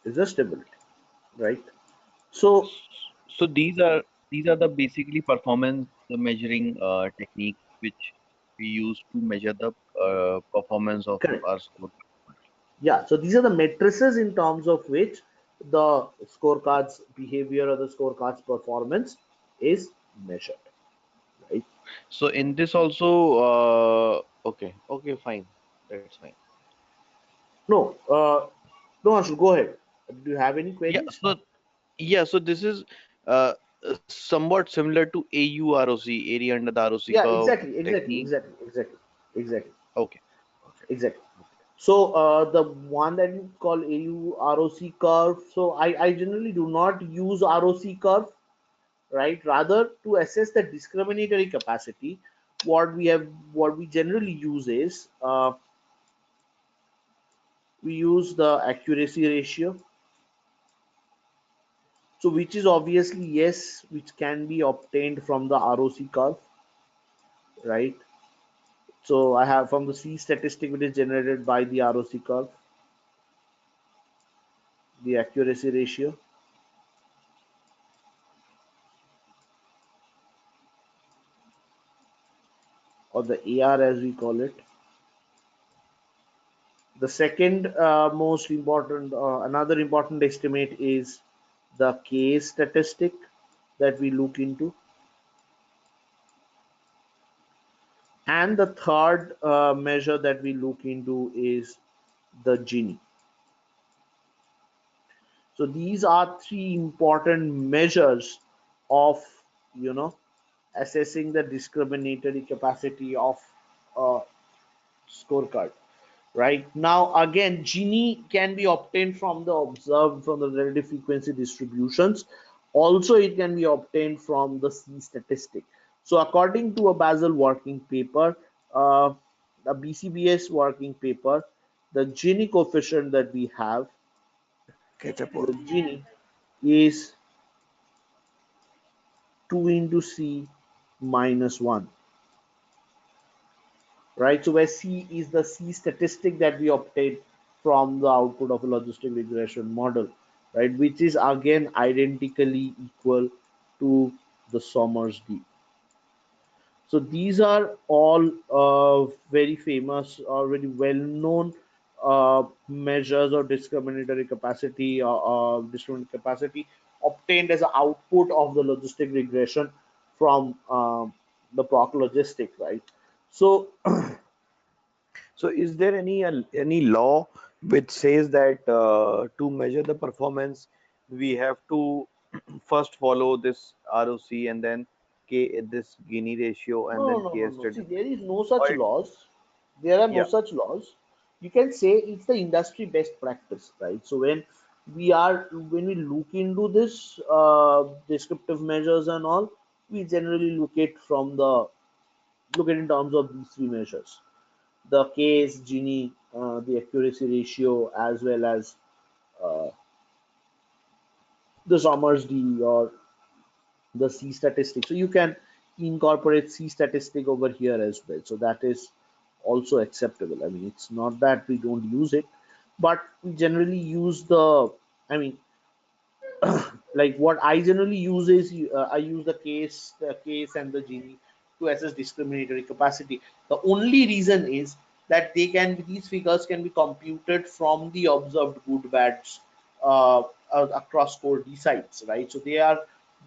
Is the stability, right? So So these are the basically performance measuring techniques which we use to measure the performance of correct. our score. Yeah. So these are the matrices in terms of which the scorecards behavior or the scorecards performance is measured, right? So in this also, okay, fine, that's fine. No, no, Anshu, go ahead. Do you have any Yeah. queries? So this is uh, somewhat similar to AUROC, area under the ROC Yeah, curve exactly, exactly, technique. exactly, exactly, exactly, Okay. exactly. So the one that you call AU ROC curve. So I generally do not use ROC curve, right? Rather, to assess the discriminatory capacity, what we generally use is we use the accuracy ratio. So which is obviously yes, which can be obtained from the ROC curve, right? So I have from the C statistic which is generated by the ROC curve, the accuracy ratio, or the AR as we call it. The second most important, another important estimate is the case statistic that we look into. And the third measure that we look into is the Gini. So these are three important measures of, you know, assessing the discriminatory capacity of a scorecard. Right now, again, Gini can be obtained from the observed from the relative frequency distributions. Also, it can be obtained from the C statistic. So, according to a Basel working paper, a BCBS working paper, the Gini coefficient that we have, the Gini is 2 into C minus 1, right? So where C is the C statistic that we obtain from the output of a logistic regression model, right? Which is again identically equal to the Somers D. So these are all very famous or very well-known measures of discriminatory capacity or discriminatory capacity obtained as an output of the logistic regression from the PROC logistic, right? So So, is there any law which says that to measure the performance, we have to first follow this ROC and then K this Gini ratio and no, then no, no, K no. See, there statistic? is no Or such it, laws. There are no yeah, such laws. You can say it's the industry best practice, right? So when we look into this descriptive measures and all, we generally look at in terms of these three measures: the case, Gini, the accuracy ratio, as well as uh, the Summers D or the C statistic. So you can incorporate C statistic over here as well. So that is also acceptable. I mean, it's not that we don't use it, but we generally use I mean, like what I generally use is I use the case and the Gini to assess discriminatory capacity. The only reason is that these figures can be computed from the observed good bads uh, across core D sites, right? So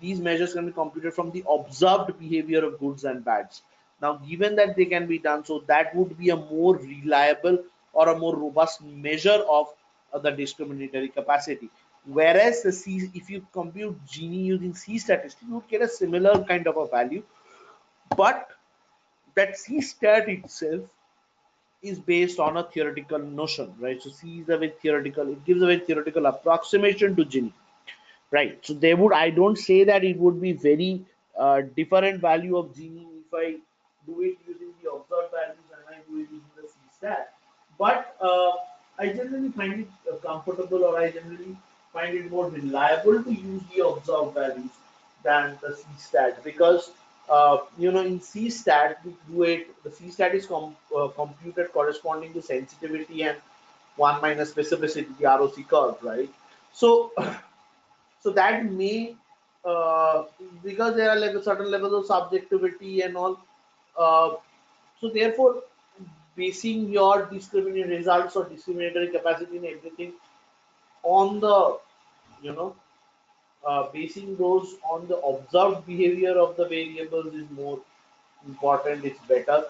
these measures can be computed from the observed behavior of goods and bads. Now, given that they can be done, so that would be a more reliable or a more robust measure of the discriminatory capacity. Whereas the C, if you compute Gini using C statistic, you would get a similar kind of a value, but that C stat itself is based on a theoretical notion, right? So C is a very theoretical, it gives a very theoretical approximation to Gini, right? So they would, I don't say that it would be very different value of Gini if I do it using the observed values and I do it using the C stat, but I generally find it comfortable, or I generally find it more reliable to use the observed values than the C stat, because in C stat we do it. The C stat is computed corresponding to sensitivity and one minus specificity, the ROC curve, right? So so that may because there are like certain levels of subjectivity and all, uh, so therefore basing your discriminatory results or discriminatory capacity and everything on the you know basing those on the observed behavior of the variables is more important, it's better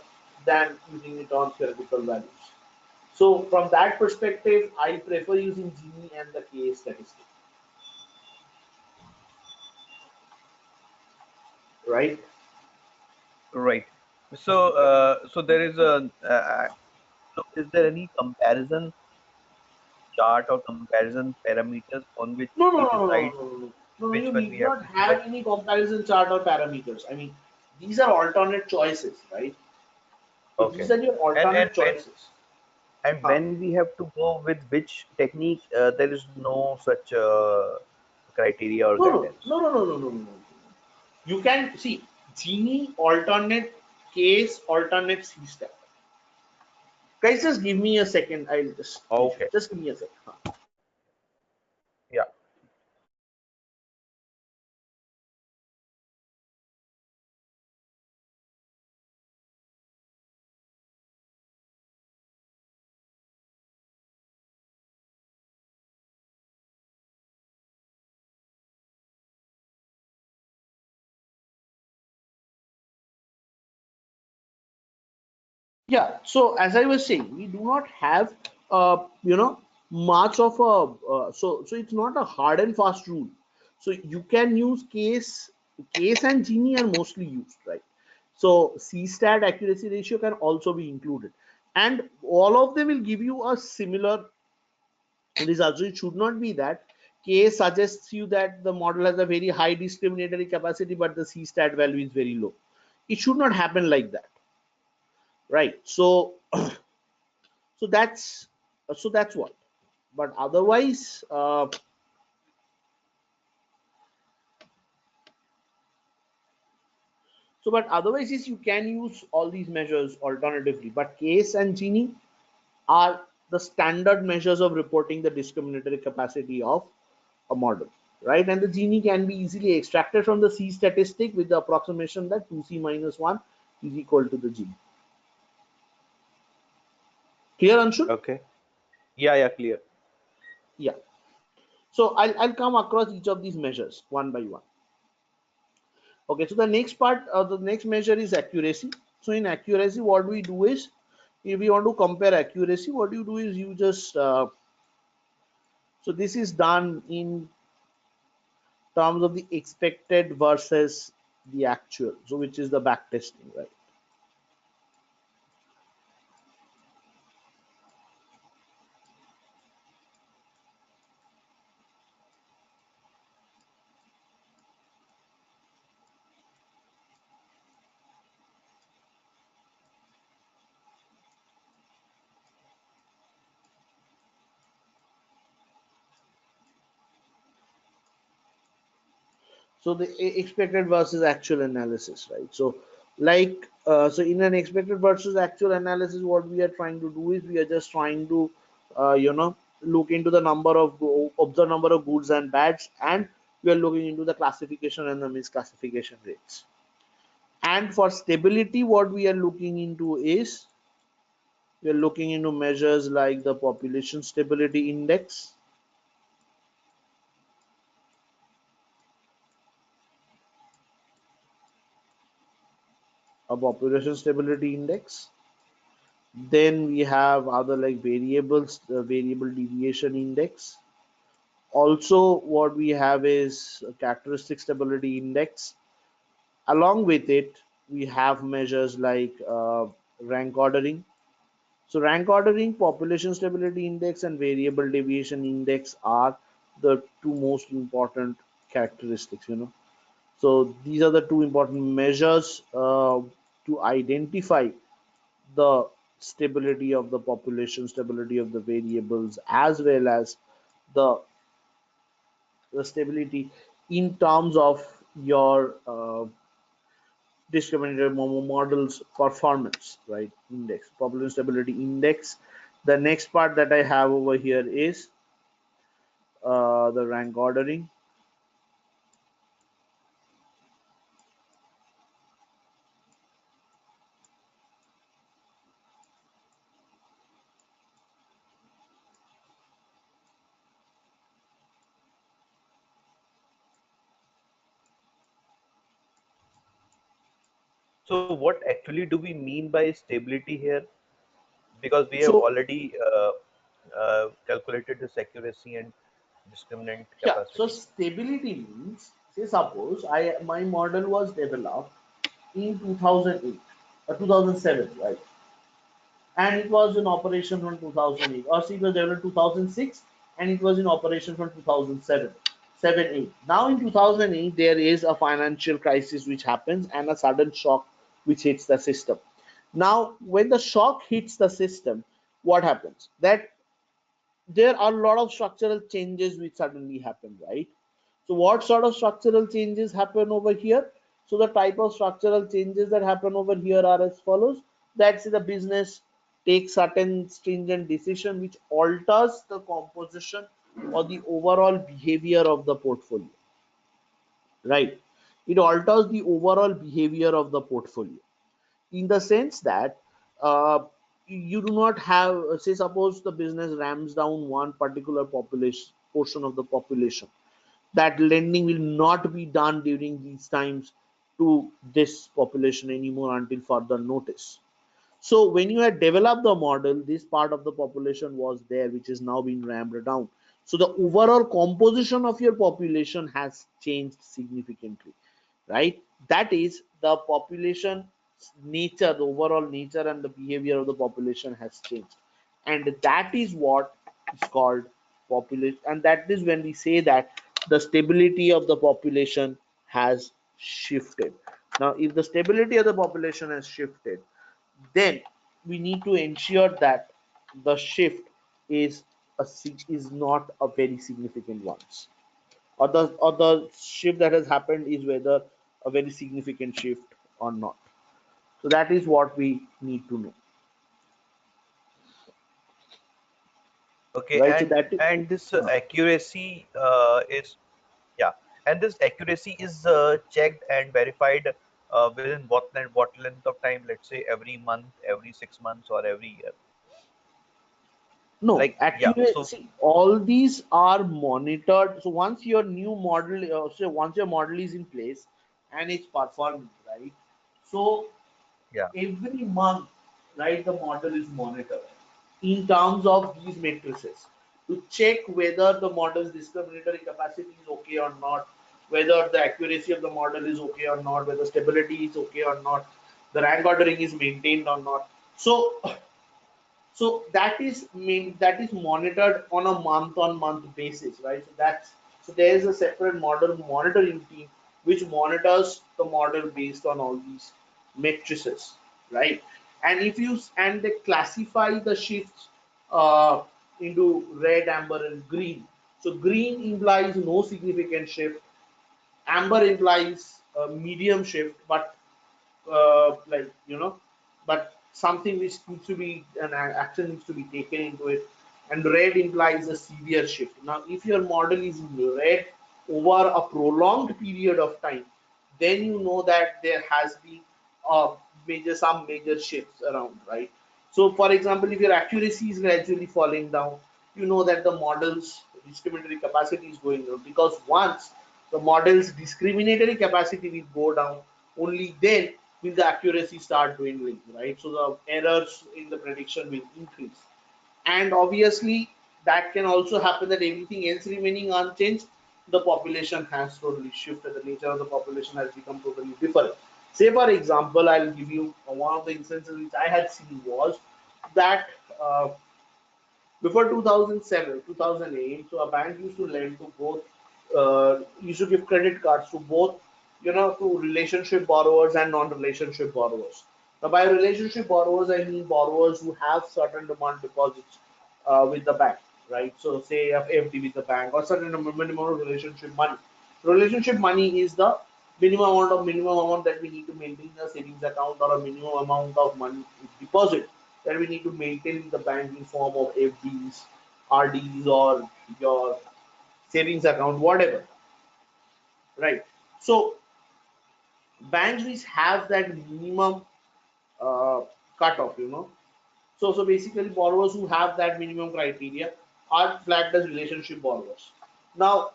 than using it on theoretical values. So from that perspective I prefer using Gini and the K statistic. right? Right. So, so there is a, so is there any comparison chart or comparison parameters on which No, no, we no, no, no, decide no, no, no. No, which you one we need have not to have select? any comparison chart or parameters. I mean, these are alternate choices, right? So Okay. these are your And alternate choices. Huh. when we have to go with which technique, there is no such criteria or No, no, guidance. no, no, no, no, no, no, no. You can see Genie alternate case alternate C step. Guys, just give me a second. I'll just teach you. Okay. Just give me a second. Huh. Yeah. Yeah. So as I was saying, we do not have much of a so it's not a hard and fast rule. So you can use case and Genie are mostly used, right? So C stat accuracy ratio can also be included, and all of them will give you a similar result. So it should not be that case suggests you that the model has a very high discriminatory capacity, but the C stat value is very low. It should not happen like that, right? So so that's what. But otherwise, is you can use all these measures alternatively. But case and Genie are the standard measures of reporting the discriminatory capacity of a model, right? And the Genie can be easily extracted from the C statistic with the approximation that 2C minus 1 is equal to the Genie. Clear, Anshul? Okay. Yeah, yeah, clear. Yeah. So I'll come across each of these measures one by one. Okay, so the next part, the next measure is accuracy. So in accuracy, what we do is, if we want to compare accuracy, what you do is you just, so this is done in terms of the expected versus the actual, so which is the back testing, right? So the expected versus actual analysis, right? So like so in an expected versus actual analysis, what we are trying to do is we are just trying to look into the number of observe number of goods and bads, and we are looking into the classification and the misclassification rates. And for stability, what we are looking into is we are looking into measures like the population stability index, a population stability index. Then we have other like variables, the variable deviation index. Also, what we have is a characteristic stability index. Along with it, we have measures like rank ordering. So, rank ordering, population stability index, and variable deviation index are the two most important characteristics. So these are the two important measures to identify the stability of the population, stability of the variables, as well as the, the stability in terms of your discriminator model's performance, right? Index, population stability index. The next part that I have over here is the rank ordering. So what actually do we mean by stability here? Because we have So already calculated this accuracy and discriminant yeah, so capacity. stability means Say suppose my model was developed in 2008 or 2007, right? And it was in operation from 2008, or see, it was developed 2006 and it was in operation from 2007, 8. Now in 2008 there is a financial crisis which happens and a sudden shock which hits the system. Now when the shock hits the system, what happens? That there are a lot of structural changes which suddenly happen, right? So what sort of structural changes happen over here? So the type of structural changes that happen over here are as follows. That's the business takes certain stringent decision which alters the composition or the overall behavior of the portfolio, right? It alters the overall behavior of the portfolio in the sense that you do not have, say suppose the business rams down one particular population portion of the population, that lending will not be done during these times to this population anymore until further notice. So when you had developed the model, this part of the population was there, which is now being rammed down. So the overall composition of your population has changed significantly, right? That is the population nature, the overall nature and the behavior of the population has changed. And that is what is called population. And that is when we say that the stability of the population has shifted. Now, if the stability of the population has shifted, then we need to ensure that the shift is is not a very significant one, or the shift that has happened is whether a very significant shift or not. So that is what we need to know, Okay, right? So that is, and this accuracy is, yeah, and this accuracy is checked and verified within what length of time? Let's say every month, every 6 months, or every year. no Like, yeah. So accuracy. All these are monitored. So once your new model, so once your model is in place and it's performing, right? So yeah, every month, right, the model is monitored in terms of these matrices to check whether the model's discriminatory capacity is okay or not, whether the accuracy of the model is okay or not, whether stability is okay or not, the rank ordering is maintained or not. So that is monitored on a month-on-month basis, right? So there is a separate model monitoring team which monitors the model based on all these matrices, right? And they classify the shifts into red, amber, and green. So green implies no significant shift, amber implies a medium shift, but like but something which needs to be an action needs to be taken into it, and red implies a severe shift. Now if your model is in red over a prolonged period of time, then you know that there has been some major shifts around, right? So for example, if your accuracy is gradually falling down, you know that the model's discriminatory capacity is going down, because once the model's discriminatory capacity will go down, only then will the accuracy start dwindling, right? So the errors in the prediction will increase. And obviously, that can also happen that everything else remaining unchanged, the population has totally shifted. The nature of the population has become totally different. Say, for example, I'll give you one of the instances which I had seen was that before 2007, 2008, so a bank used to lend to both, used to give credit cards to both, to relationship borrowers and non-relationship borrowers. Now, by relationship borrowers, I mean borrowers who have certain demand deposits with the bank, right? So, say a FD with the bank or certain minimum of relationship money. Relationship money is the minimum amount that we need to maintain a savings account, or a minimum amount of money deposit that we need to maintain in the bank in form of FDs, RDs, or your savings account, whatever, right? So banks which have that minimum uh, cutoff, So basically, borrowers who have that minimum criteria are flagged as relationship borrowers. Now,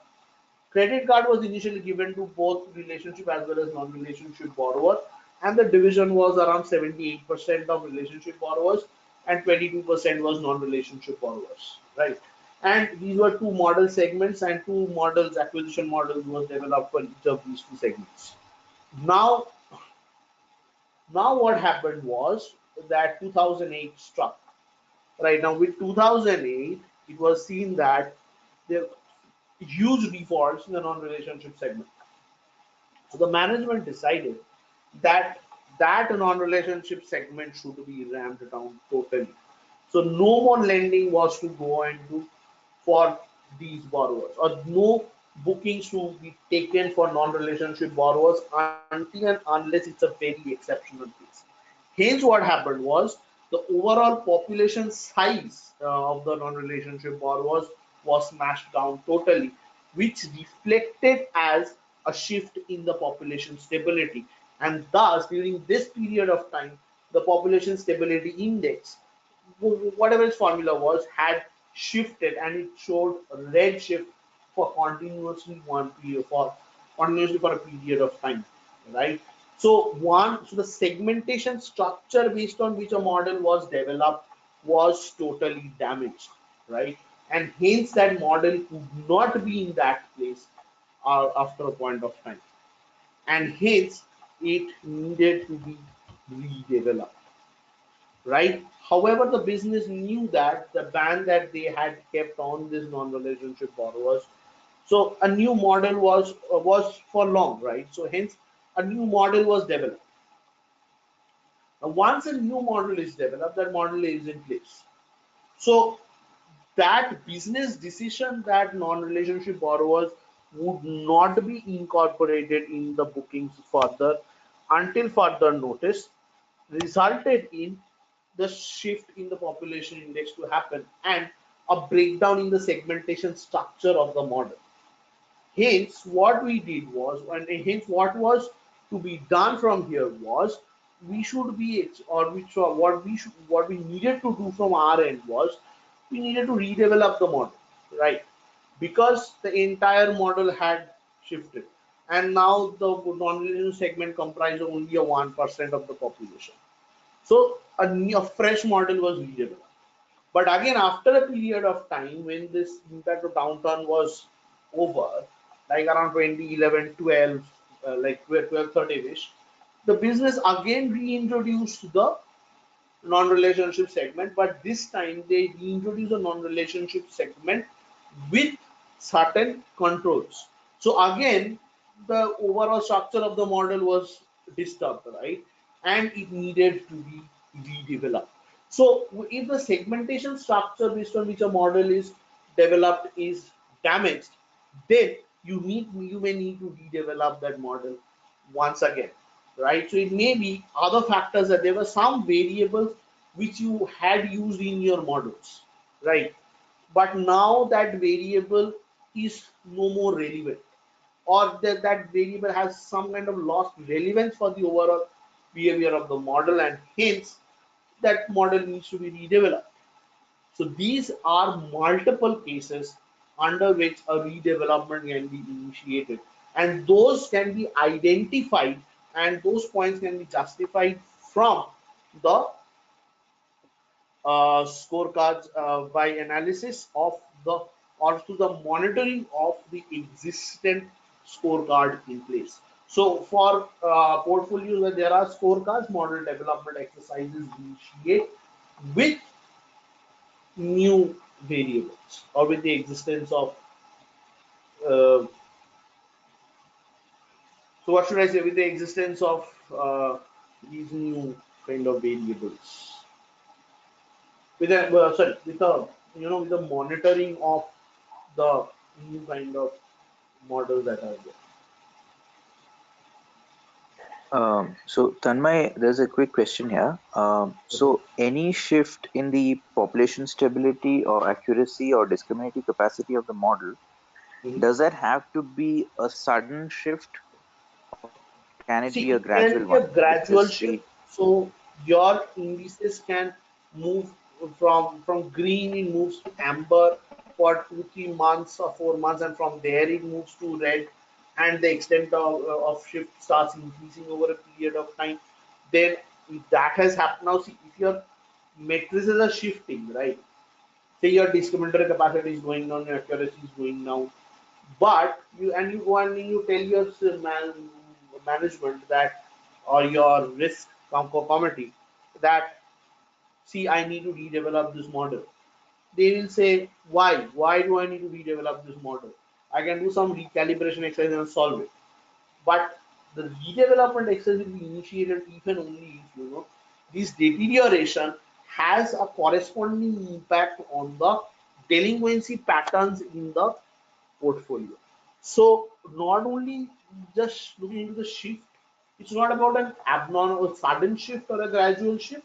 credit card was initially given to both relationship as well as non-relationship borrowers, and the division was around 78% of relationship borrowers and 22% was non-relationship borrowers, right? And these were two model segments, and two models, acquisition models, was developed for each of these two segments. Now, now what happened was that 2008 struck. Right now, with 2008, it was seen that there were huge defaults in the non-relationship segment. So the management decided that non-relationship segment should be ramped down totally. So no more lending was to go and do for these borrowers, or no bookings to be taken for non-relationship borrowers until and unless it's a very exceptional case. Hence, what happened was the overall population size of the non-relationship borrowers was smashed down totally, which reflected as a shift in the population stability. And thus, during this period of time, the population stability index, whatever its formula was, had shifted, and it showed a red shift for continuously for a period of time, right? So the segmentation structure based on which a model was developed was totally damaged, right? And hence that model could not be in that place after a point of time, and hence it needed to be redeveloped, right? However, the business knew that the ban that they had kept on these non-relationship borrowers, so a new model was for long, right? So hence a new model was developed. Now, once a new model is developed, that model is in place. So that business decision that non-relationship borrowers would not be incorporated in the bookings further until further notice resulted in the shift in the population index to happen and a breakdown in the segmentation structure of the model. Hence, what we did was, and hence what was to be done from here was, we should be, or which what we needed to do from our end was, we needed to redevelop the model, right? Because the entire model had shifted, and now the non-religious segment comprised only a 1% of the population. So a fresh model was redeveloped. But again, after a period of time, when this impact of downturn was over, like around 2011, 12, like 12, 13-ish, the business again reintroduced the non-relationship segment, but this time they reintroduced a non-relationship segment with certain controls. So again, the overall structure of the model was disturbed, right? And it needed to be redeveloped. So if the segmentation structure based on which a model is developed is damaged, then you may need to redevelop that model once again, right? So it may be other factors, that there were some variables which you had used in your models, right? But now that variable is no more relevant, or that variable has some kind of lost relevance for the overall behavior of the model, and hence that model needs to be redeveloped. So these are multiple cases under which a redevelopment can be initiated, and those can be identified, and those points can be justified from the scorecards by analysis of the, or to the monitoring of the existent scorecard in place. So for portfolios where there are scorecards, model development exercises initiate with new variables, or with the existence of uh, so what should I say, with the existence of these new kind of variables, with the sorry, with the, with the monitoring of the new kind of models that are there. So Tanmay, there's a quick question here. So any shift in the population stability or accuracy or discriminative capacity of the model, Mhm. does that have to be a sudden shift or can it be a See, gradual it one? can be If a this gradual the shift. So your indices can move from green, it moves to amber for 2, 3 months or 4 months, and from there it moves to red, and the extent of shift starts increasing over a period of time. Then if that has happened, now see, if your matrices are shifting, right? Say your discriminator capacity is going down, your accuracy is going down, but you go and you tell your management that, or your risk committee, that see, I need to redevelop this model. They will say, why? Why do I need to redevelop this model? I can do some recalibration exercise and solve it. But the redevelopment exercise will be initiated even only if this deterioration has a corresponding impact on the delinquency patterns in the portfolio. So not only just looking into the shift, it's not about an abnormal or sudden shift or a gradual shift,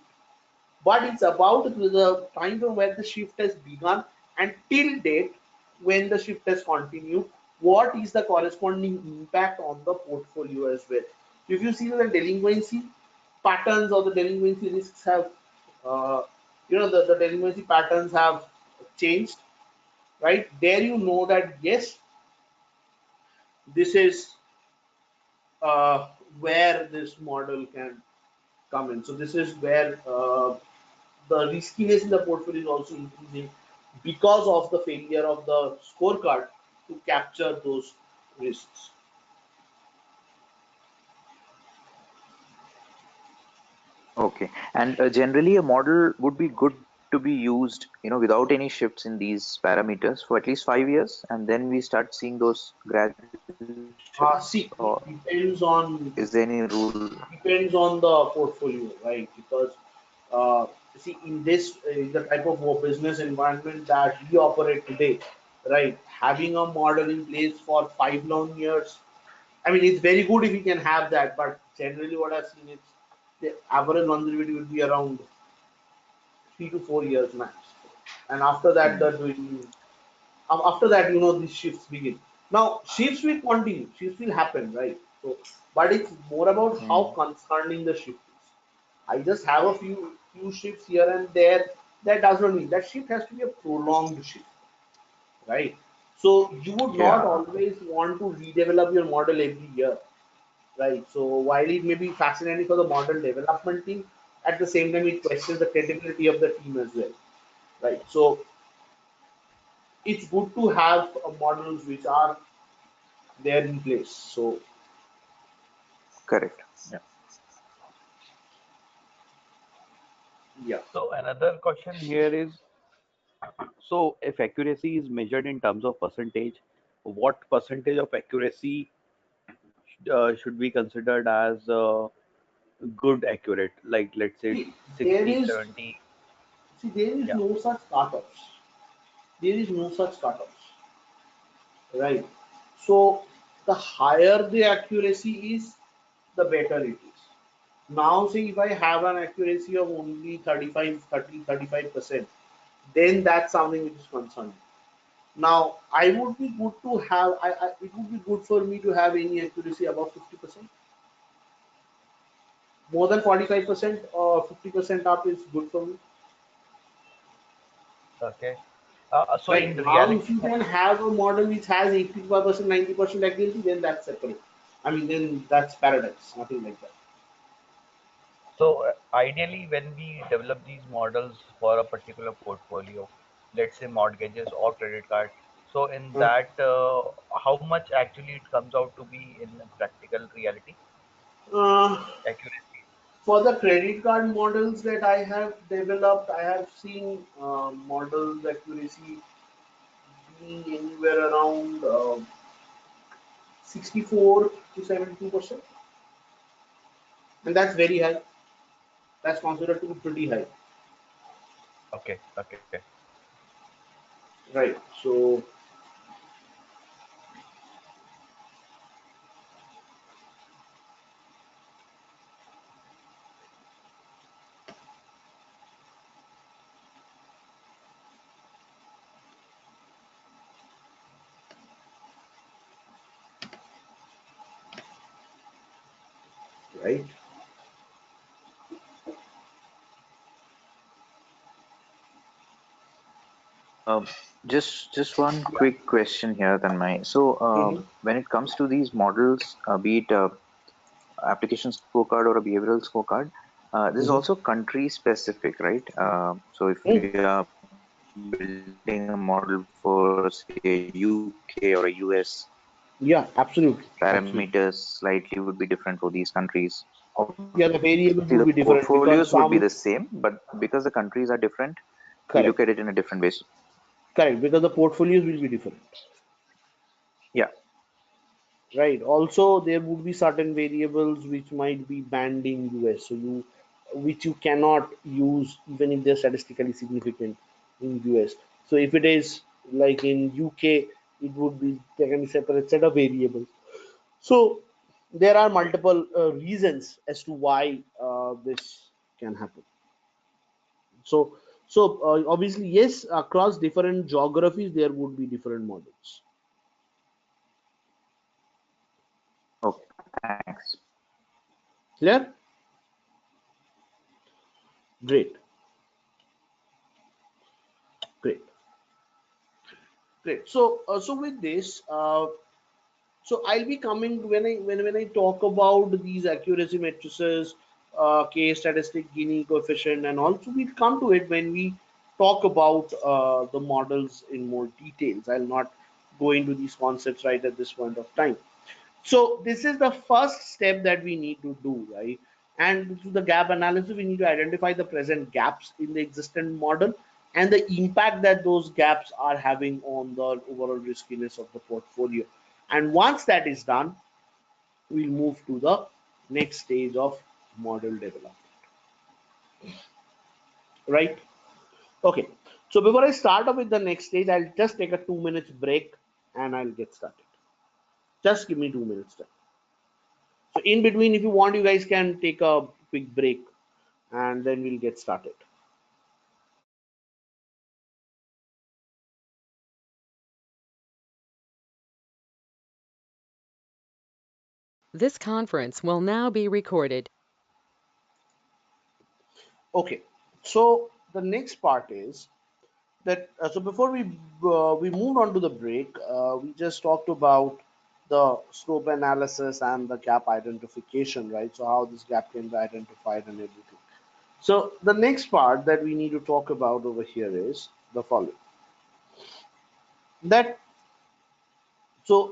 but it's about the time from where the shift has begun and till date when the shift has continued, what is the corresponding impact on the portfolio as well. If you see that the delinquency patterns or the delinquency risks have the delinquency patterns have changed, right there, that yes, this is where this model can come in. So this is where the riskiness in the portfolio is also increasing because of the failure of the scorecard to capture those risks. Okay. And generally, a model would be good to be used, without any shifts in these parameters for at least 5 years, and then we start seeing those gradual shifts, See, or is there any rule? it depends on the portfolio, right? Because see, in the type of business environment that we operate today, right, having a model in place for 5 long years, I mean, it's very good if you can have that, but generally what I've seen is the average longevity will be around 3 to 4 years max. And after that, Hmm. after that, these shifts begin. Now, shifts will continue, shifts will happen, right? So, but it's more about how Hmm. concerning the shift is. I just have a few shifts here and there. That does not mean that shift has to be a prolonged shift, right? So you would not Yeah, always want to redevelop your model every year, right? So while it may be fascinating for the model development team, at the same time it questions the credibility of the team as well, right? So it's good to have models which are there in place. So correct. Yeah. yeah, So another question here is, so if accuracy is measured in terms of percentage, what percentage of accuracy should be considered as good accurate? Like let's say see, there 60, is 70. there is Yeah. no such startups. There is no such startups, right? So the higher the accuracy is, the better it is. Now, say if I have an accuracy of only 35%, then that's something which is concerning. Now, I would be good to have, it would be good for me to have any accuracy above 50%. More than 45% or 50% up is good for me. Okay. So Right. in Now, if reality, you can have a model which has 85%, 90% accuracy, then that's separate. I mean, then that's paradise, nothing like that. so ideally, when we develop these models for a particular portfolio, let's say mortgages or credit card, so in Uh, that, how much actually it comes out to be in practical reality uh, accuracy? for the credit card models that I have developed, I have seen models accuracy being anywhere around 64 to 72%, and that's very high. That's considered to be pretty high, Okay, okay. right? So, right? Um, just one quick question here, Tanmay. So, Mhm. when it comes to these models, be it application scorecard or a behavioral scorecard, this is Mhm. also country specific, right? So if Mm. we are building a model for, say, a UK or a US, Yeah, absolutely, absolutely. parameters slightly would be different for these countries. Obviously, Yeah, the the variables would be different portfolios would because be the some, same, but because the countries are different, we look at correct, it in a different way. correct, because the portfolios will be different. Yeah, Right. Also, there would be certain variables which might be banned in US, so which you cannot use even if they're statistically significant in US. So if it is like in UK, it would be there can be separate set of variables. So there are multiple reasons as to why this can happen. So obviously yes, across different geographies there would be different models. okay, thanks. Clear? Great, great. Great. So with this, so I'll be coming when I talk about these accuracy matrices, K statistic, Gini coefficient, and also we'll come to it when we talk about the models in more details. I'll not go into these concepts right at this point of time. So this is the first step that we need to do, right? And through the gap analysis, we need to identify the present gaps in the existing model and the impact that those gaps are having on the overall riskiness of the portfolio. And once that is done, we'll move to the next stage of model development, right? Okay. So before I start up with the next stage, I'll just take a 2 minutes break and I'll get started. Just give me 2 minutes time. So in between, if you want, you guys can take a quick break and then we'll get started. This conference will now be recorded. Okay. So the next part is that so before we moved on to the break, we just talked about the scope analysis and the gap identification, right? So how this gap can be identified and everything. So the next part that we need to talk about over here is the following: that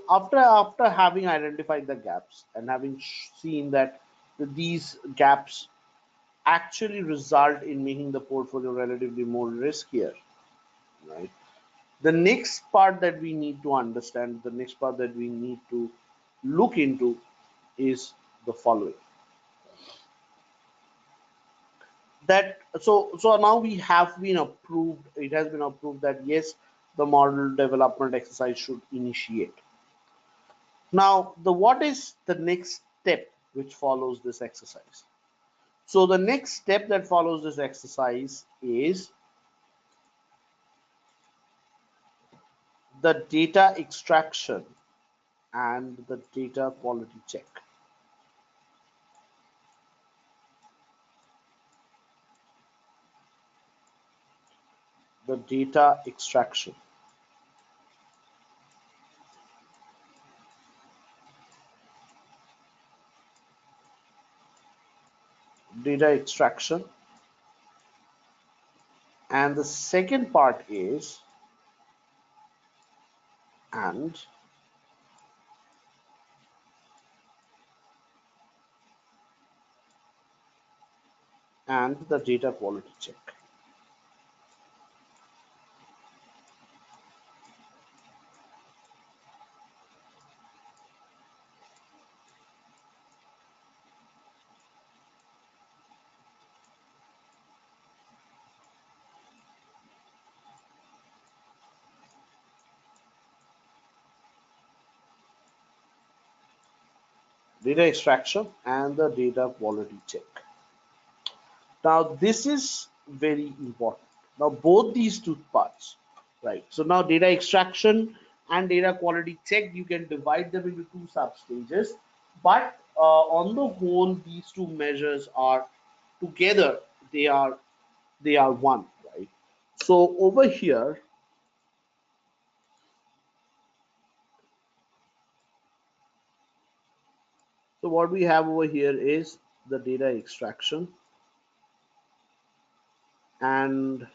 after having identified the gaps and having seen that these gaps actually result in making the portfolio relatively more riskier, right? The next part that we need to understand, the next part that we need to look into is the following: that so now we have been approved, it has been approved that yes, the model development exercise should initiate. Now the what is the next step which follows this exercise? So the next step that follows this exercise is the data extraction and the data quality check. The data extraction. Data extraction. And the second part is and the data quality check. Data extraction and the data quality check. Now this is very important. Now both these two parts, right? So now data extraction and data quality check, you can divide them into two sub stages, but on the whole, these two measures are together. They are one, right? So over here, so what we have over here is the data extraction and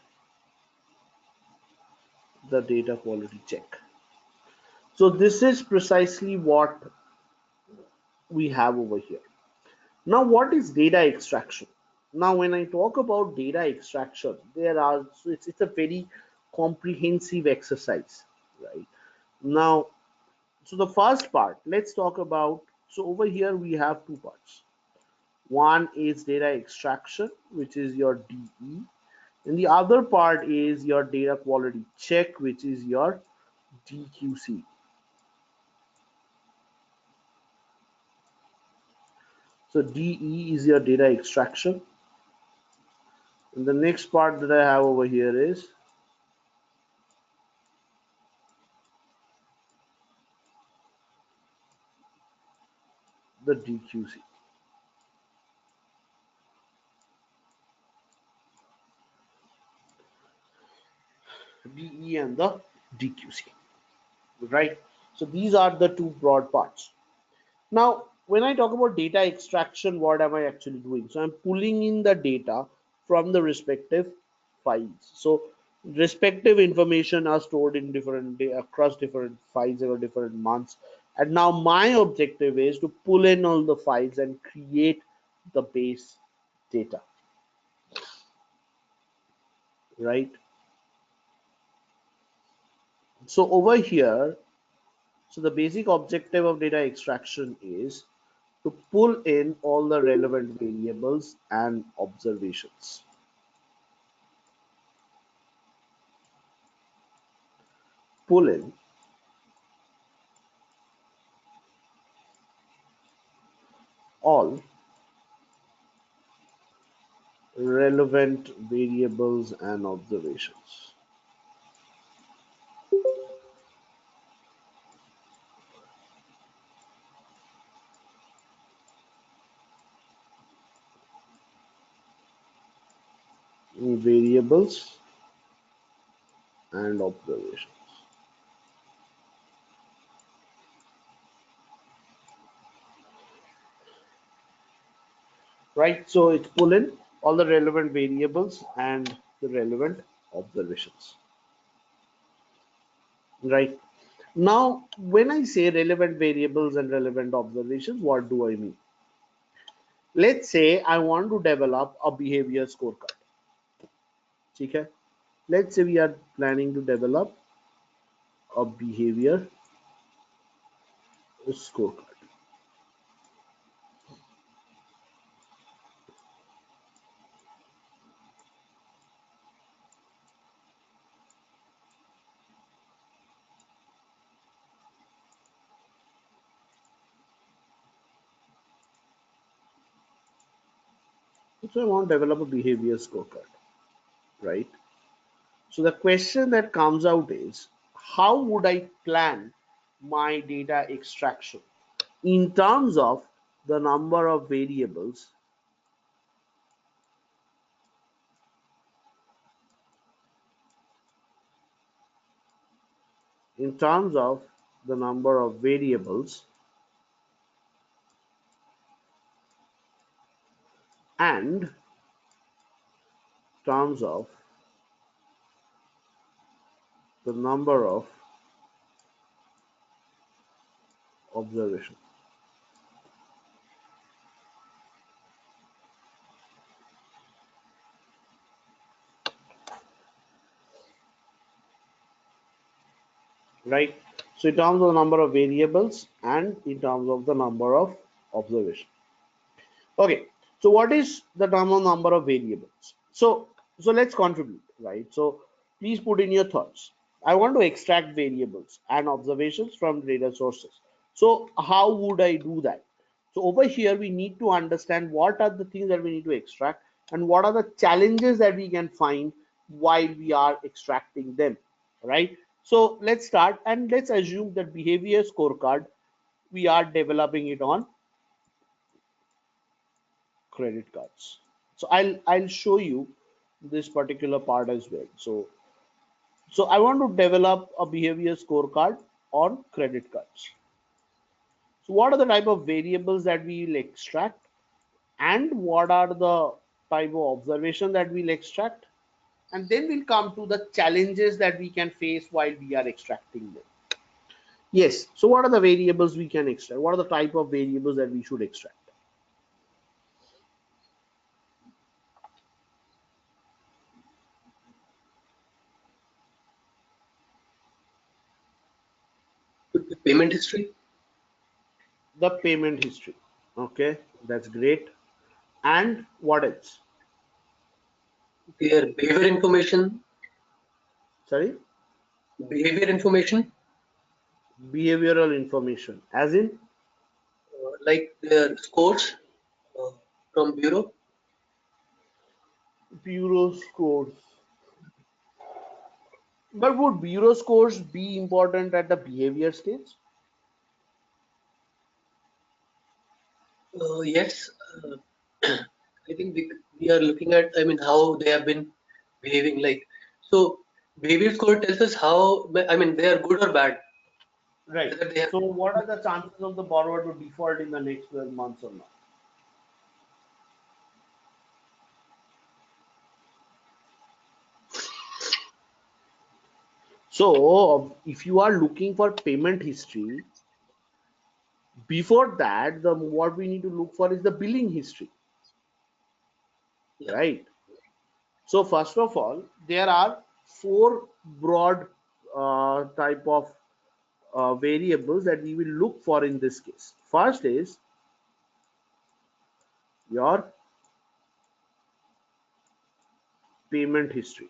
the data quality check. So this is precisely what we have over here. Now, what is data extraction? Now, when I talk about data extraction, it's a very comprehensive exercise, right? Now, so the first part, let's talk about. So over here we have two parts. One is data extraction, which is your DE, and the other part is your data quality check, which is your DQC. So DE is your data extraction. And the next part that I have over here is the DQC. DE and the DQC, right? So these are the two broad parts. Now, when I talk about data extraction, what am I actually doing? So I'm pulling in the data from the respective files. So respective information are stored in different across different files or different months. And now my objective is to pull in all the files and create the base data, right? So over here, so the basic objective of data extraction is to pull in all the relevant variables and observations. Pull in all relevant variables and observations. Variables and observations. Right, so it's pull in all the relevant variables and the relevant observations. Right, now when I say relevant variables and relevant observations, what do I mean? Let's say I want to develop a behavior scorecard. Okay, let's say we are planning to develop a behavior scorecard. So I want to develop a behavior scorecard, right? So the question that comes out is, how would I plan my data extraction in terms of the number of variables, in terms of the number of variables and terms of the number of observations. Right? So in terms of the number of variables and in terms of the number of observations. Okay, so what is the number of variables? So let's contribute, right? So please put in your thoughts. I want to extract variables and observations from data sources. So how would I do that? So over here we need to understand what are the things that we need to extract and what are the challenges that we can find while we are extracting them, right? So let's start and let's assume that behavior scorecard, we are developing it on credit cards. So I'll show you this particular part as well. So I want to develop a behavior scorecard on credit cards. So what are the type of variables that we will extract and what are the type of observation that we'll extract? And then we'll come to the challenges that we can face while we are extracting them. Yes, so what are the variables we can extract? What are the type of variables that we should extract? Could be payment history, The payment history. Okay, that's great. And what else? their behavior information, Sorry, behavior information, behavioral information, as in like their scores uh, from bureau. bureau scores. But would bureau scores be important at the behavior stage? Yes, I think we are looking at, I mean, how they have been behaving. Like, so behavior score tells us how, I mean, they are good or bad, Right. whether they have. So, what are the chances of the borrower to default in the next 12 months or not? So, if you are looking for payment history, before that, the what we need to look for is the billing history, Yeah, right? So, first of all, there are four broad type of variables that we will look for in this case. First is your payment history.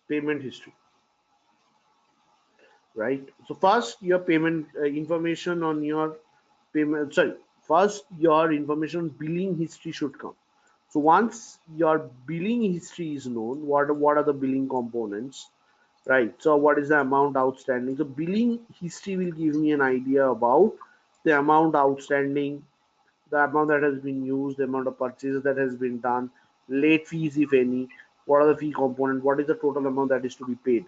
Payment history, right? So first your payment information on your payment, sorry, first your information billing history should come. So once your billing history is known, what are the billing components, right? So what is the amount outstanding? So billing history will give me an idea about the amount outstanding, the amount that has been used, the amount of purchases that has been done, late fees if any, what are the fee component, what is the total amount that is to be paid.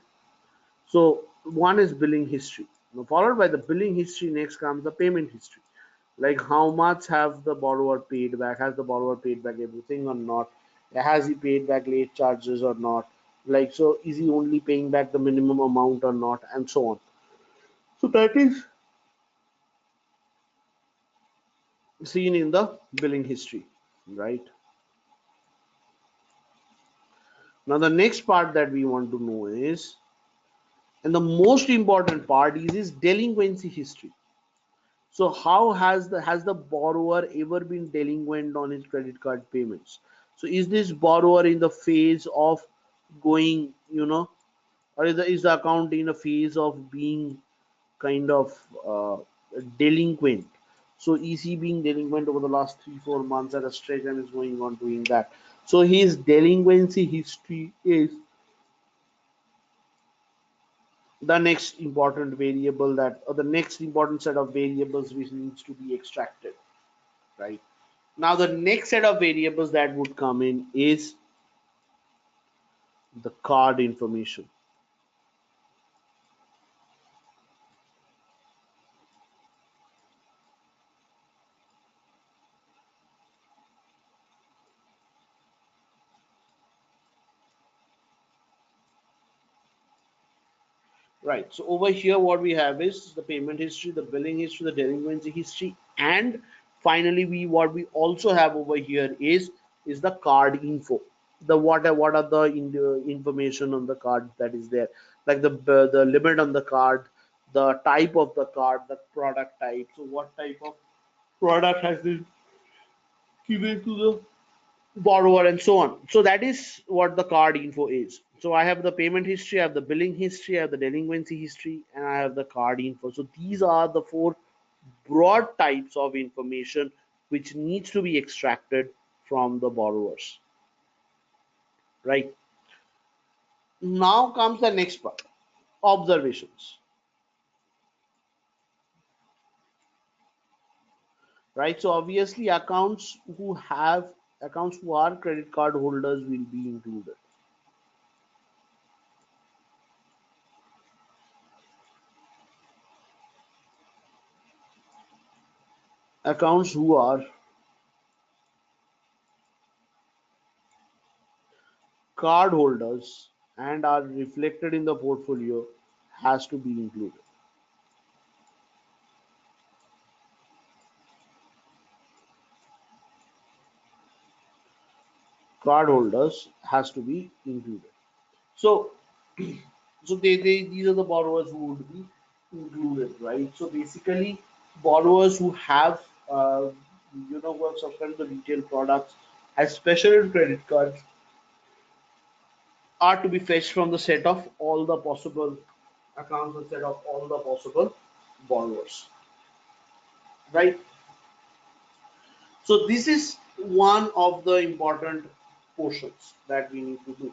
So one is billing history. Now followed by the billing history, next comes the payment history. Like how much have the borrower paid back? Has the borrower paid back everything or not? Has he paid back late charges or not? Like, so is he only paying back the minimum amount or not? And so on. So that is seen in the billing history, right? Now the next part that we want to know is, and the most important part is delinquency history. So how has the borrower ever been delinquent on his credit card payments? So is this borrower in the phase of going, or is the account in a phase of being kind of delinquent? So is he being delinquent over the last 3 4 months at a stretch and is going on doing that? So his delinquency history is the next important variable that, or the next important set of variables which needs to be extracted, right? Now the next set of variables that would come in is the card information. Right. So over here, what we have is the payment history, the billing history, the delinquency history, and finally, what we also have over here is the card info. The what are the information on the card that is there, like the limit on the card, the type of the card, the product type. So what type of product has been given to the borrower and so on. So that is what the card info is. So I have the payment history, I have the billing history, I have the delinquency history, and I have the card info. So these are the four broad types of information which needs to be extracted from the borrowers. Right. Now comes the next part, observations. Right. So obviously accounts who have accounts who are credit card holders will be included. Accounts who are card holders and are reflected in the portfolio has to be included. Card holders has to be included. So, these are the borrowers who would be included, right? So basically, borrowers who have who have subscribed to the retail products as special credit cards are to be fetched from the set of all the possible accounts, the set of all the possible borrowers, right? So this is one of the important portions that we need to do.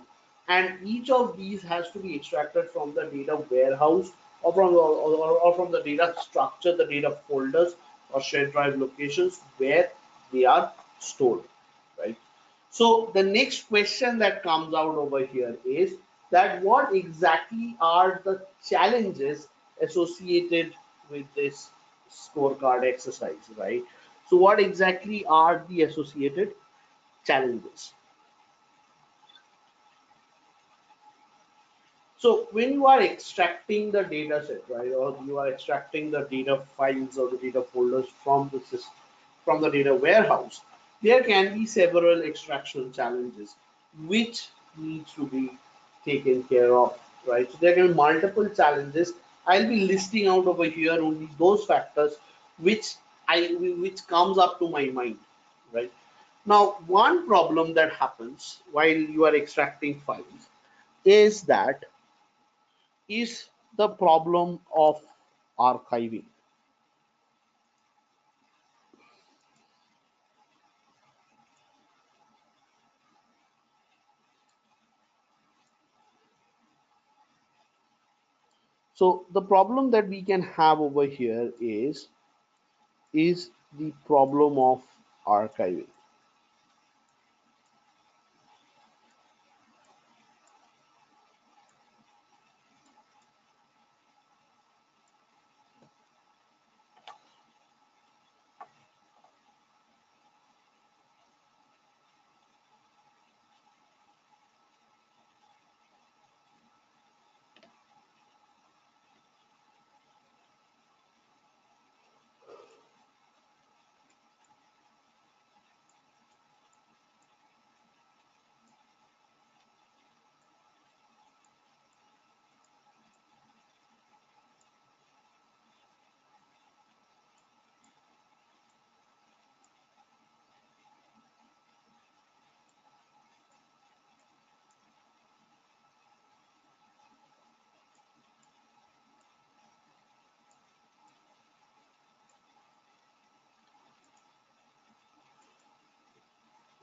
And each of these has to be extracted from the data warehouse or from the data structure, the data folders or shared drive locations where they are stored, right? So the next question that comes out over here is that what exactly are the challenges associated with this scorecard exercise, right? So what exactly are the associated challenges? So when you are extracting the data set, right, or you are extracting the data files or the data folders from the system, from the data warehouse, there can be several extraction challenges which needs to be taken care of, right? So there can be multiple challenges. I'll be listing out over here only those factors which which comes up to my mind, right? Now, one problem that happens while you are extracting files is that is the problem of archiving. So the problem that we can have over here is the problem of archiving.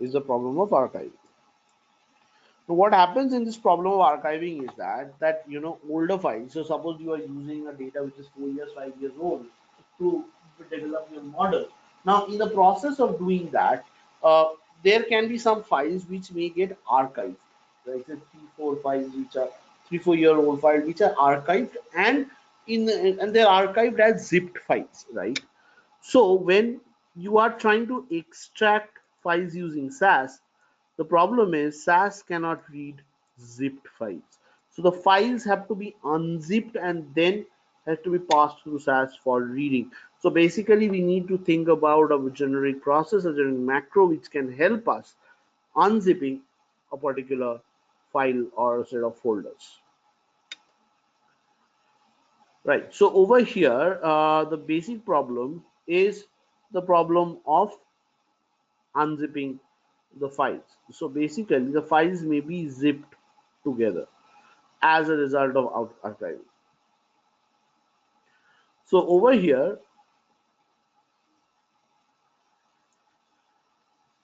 Is the problem of archiving. So what happens in this problem of archiving is that older files. So suppose you are using a data which is 4 years, 5 years old to develop your model. Now, in the process of doing that, there can be some files which may get archived. Right, so 3, 4 files which are 3, 4 year old files which are archived and and they're archived as zipped files, right? So when you are trying to extract files using SAS, the problem is SAS cannot read zipped files. So the files have to be unzipped and then have to be passed through SAS for reading. So basically we need to think about a generic process, a generic macro which can help us unzipping a particular file or a set of folders. Right. So over here, the basic problem is the problem of unzipping the files. So basically, the files may be zipped together as a result of archiving. So over here,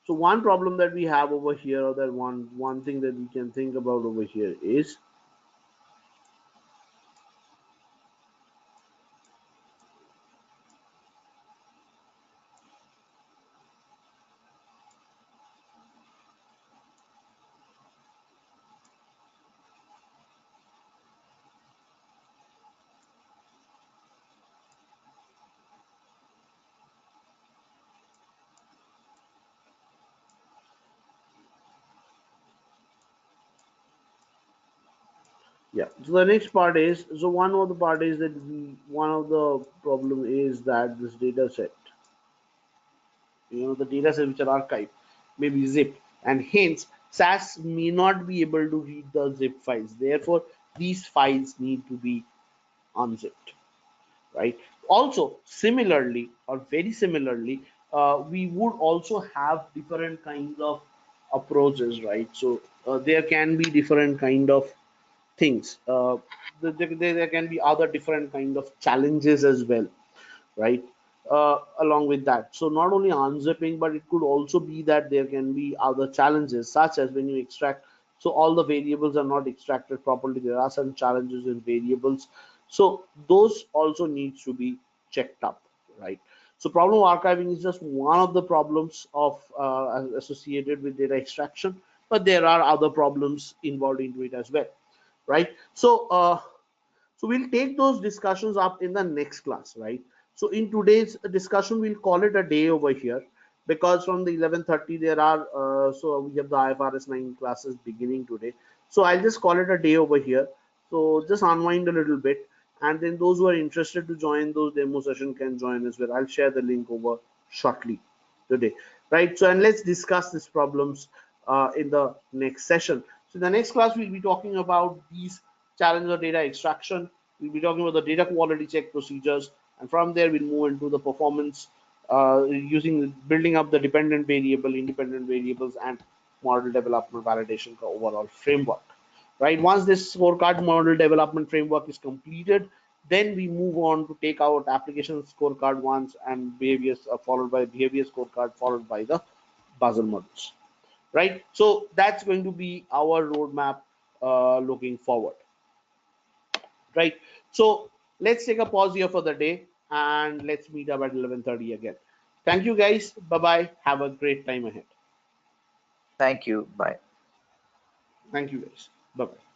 so one problem that we have over here, or that one thing that we can think about over here is Yeah. So the next part is, so one of the part is that one of the problem is that this data set, the data set which are archived may be zipped, and hence SAS may not be able to read the zip files. Therefore, these files need to be unzipped, right? Also, similarly or very similarly, we would also have different kinds of approaches, right? So there can be different kind of things. There can be other different kind of challenges as well, right? Along with that, so not only unzipping, but it could also be that there can be other challenges, such as when you extract, so all the variables are not extracted properly. There are some challenges in variables, so those also needs to be checked up, right? So problem archiving is just one of the problems of associated with data extraction, but there are other problems involved into it as well, right? So we'll take those discussions up in the next class, right? So in today's discussion, we'll call it a day over here, because from the 11:30 there are so we have the IFRS 9 classes beginning today. So I'll just call it a day over here. So just unwind a little bit, and then those who are interested to join those demo session can join as well. I'll share the link over shortly today, right? So and let's discuss these problems in the next session. So in the next class, we'll be talking about these challenges of data extraction. We'll be talking about the data quality check procedures, and from there we'll move into the performance using building up the dependent variable, independent variables, and model development validation overall framework. Right. Once this scorecard model development framework is completed, then we move on to take out application scorecard once and behaviors followed by behavior scorecard followed by the Basel models. Right. So that's going to be our roadmap looking forward. Right. So let's take a pause here for the day, and let's meet up at 11:30 again. Thank you guys. Bye bye. Have a great time ahead. Thank you. Bye. Thank you guys. Bye bye.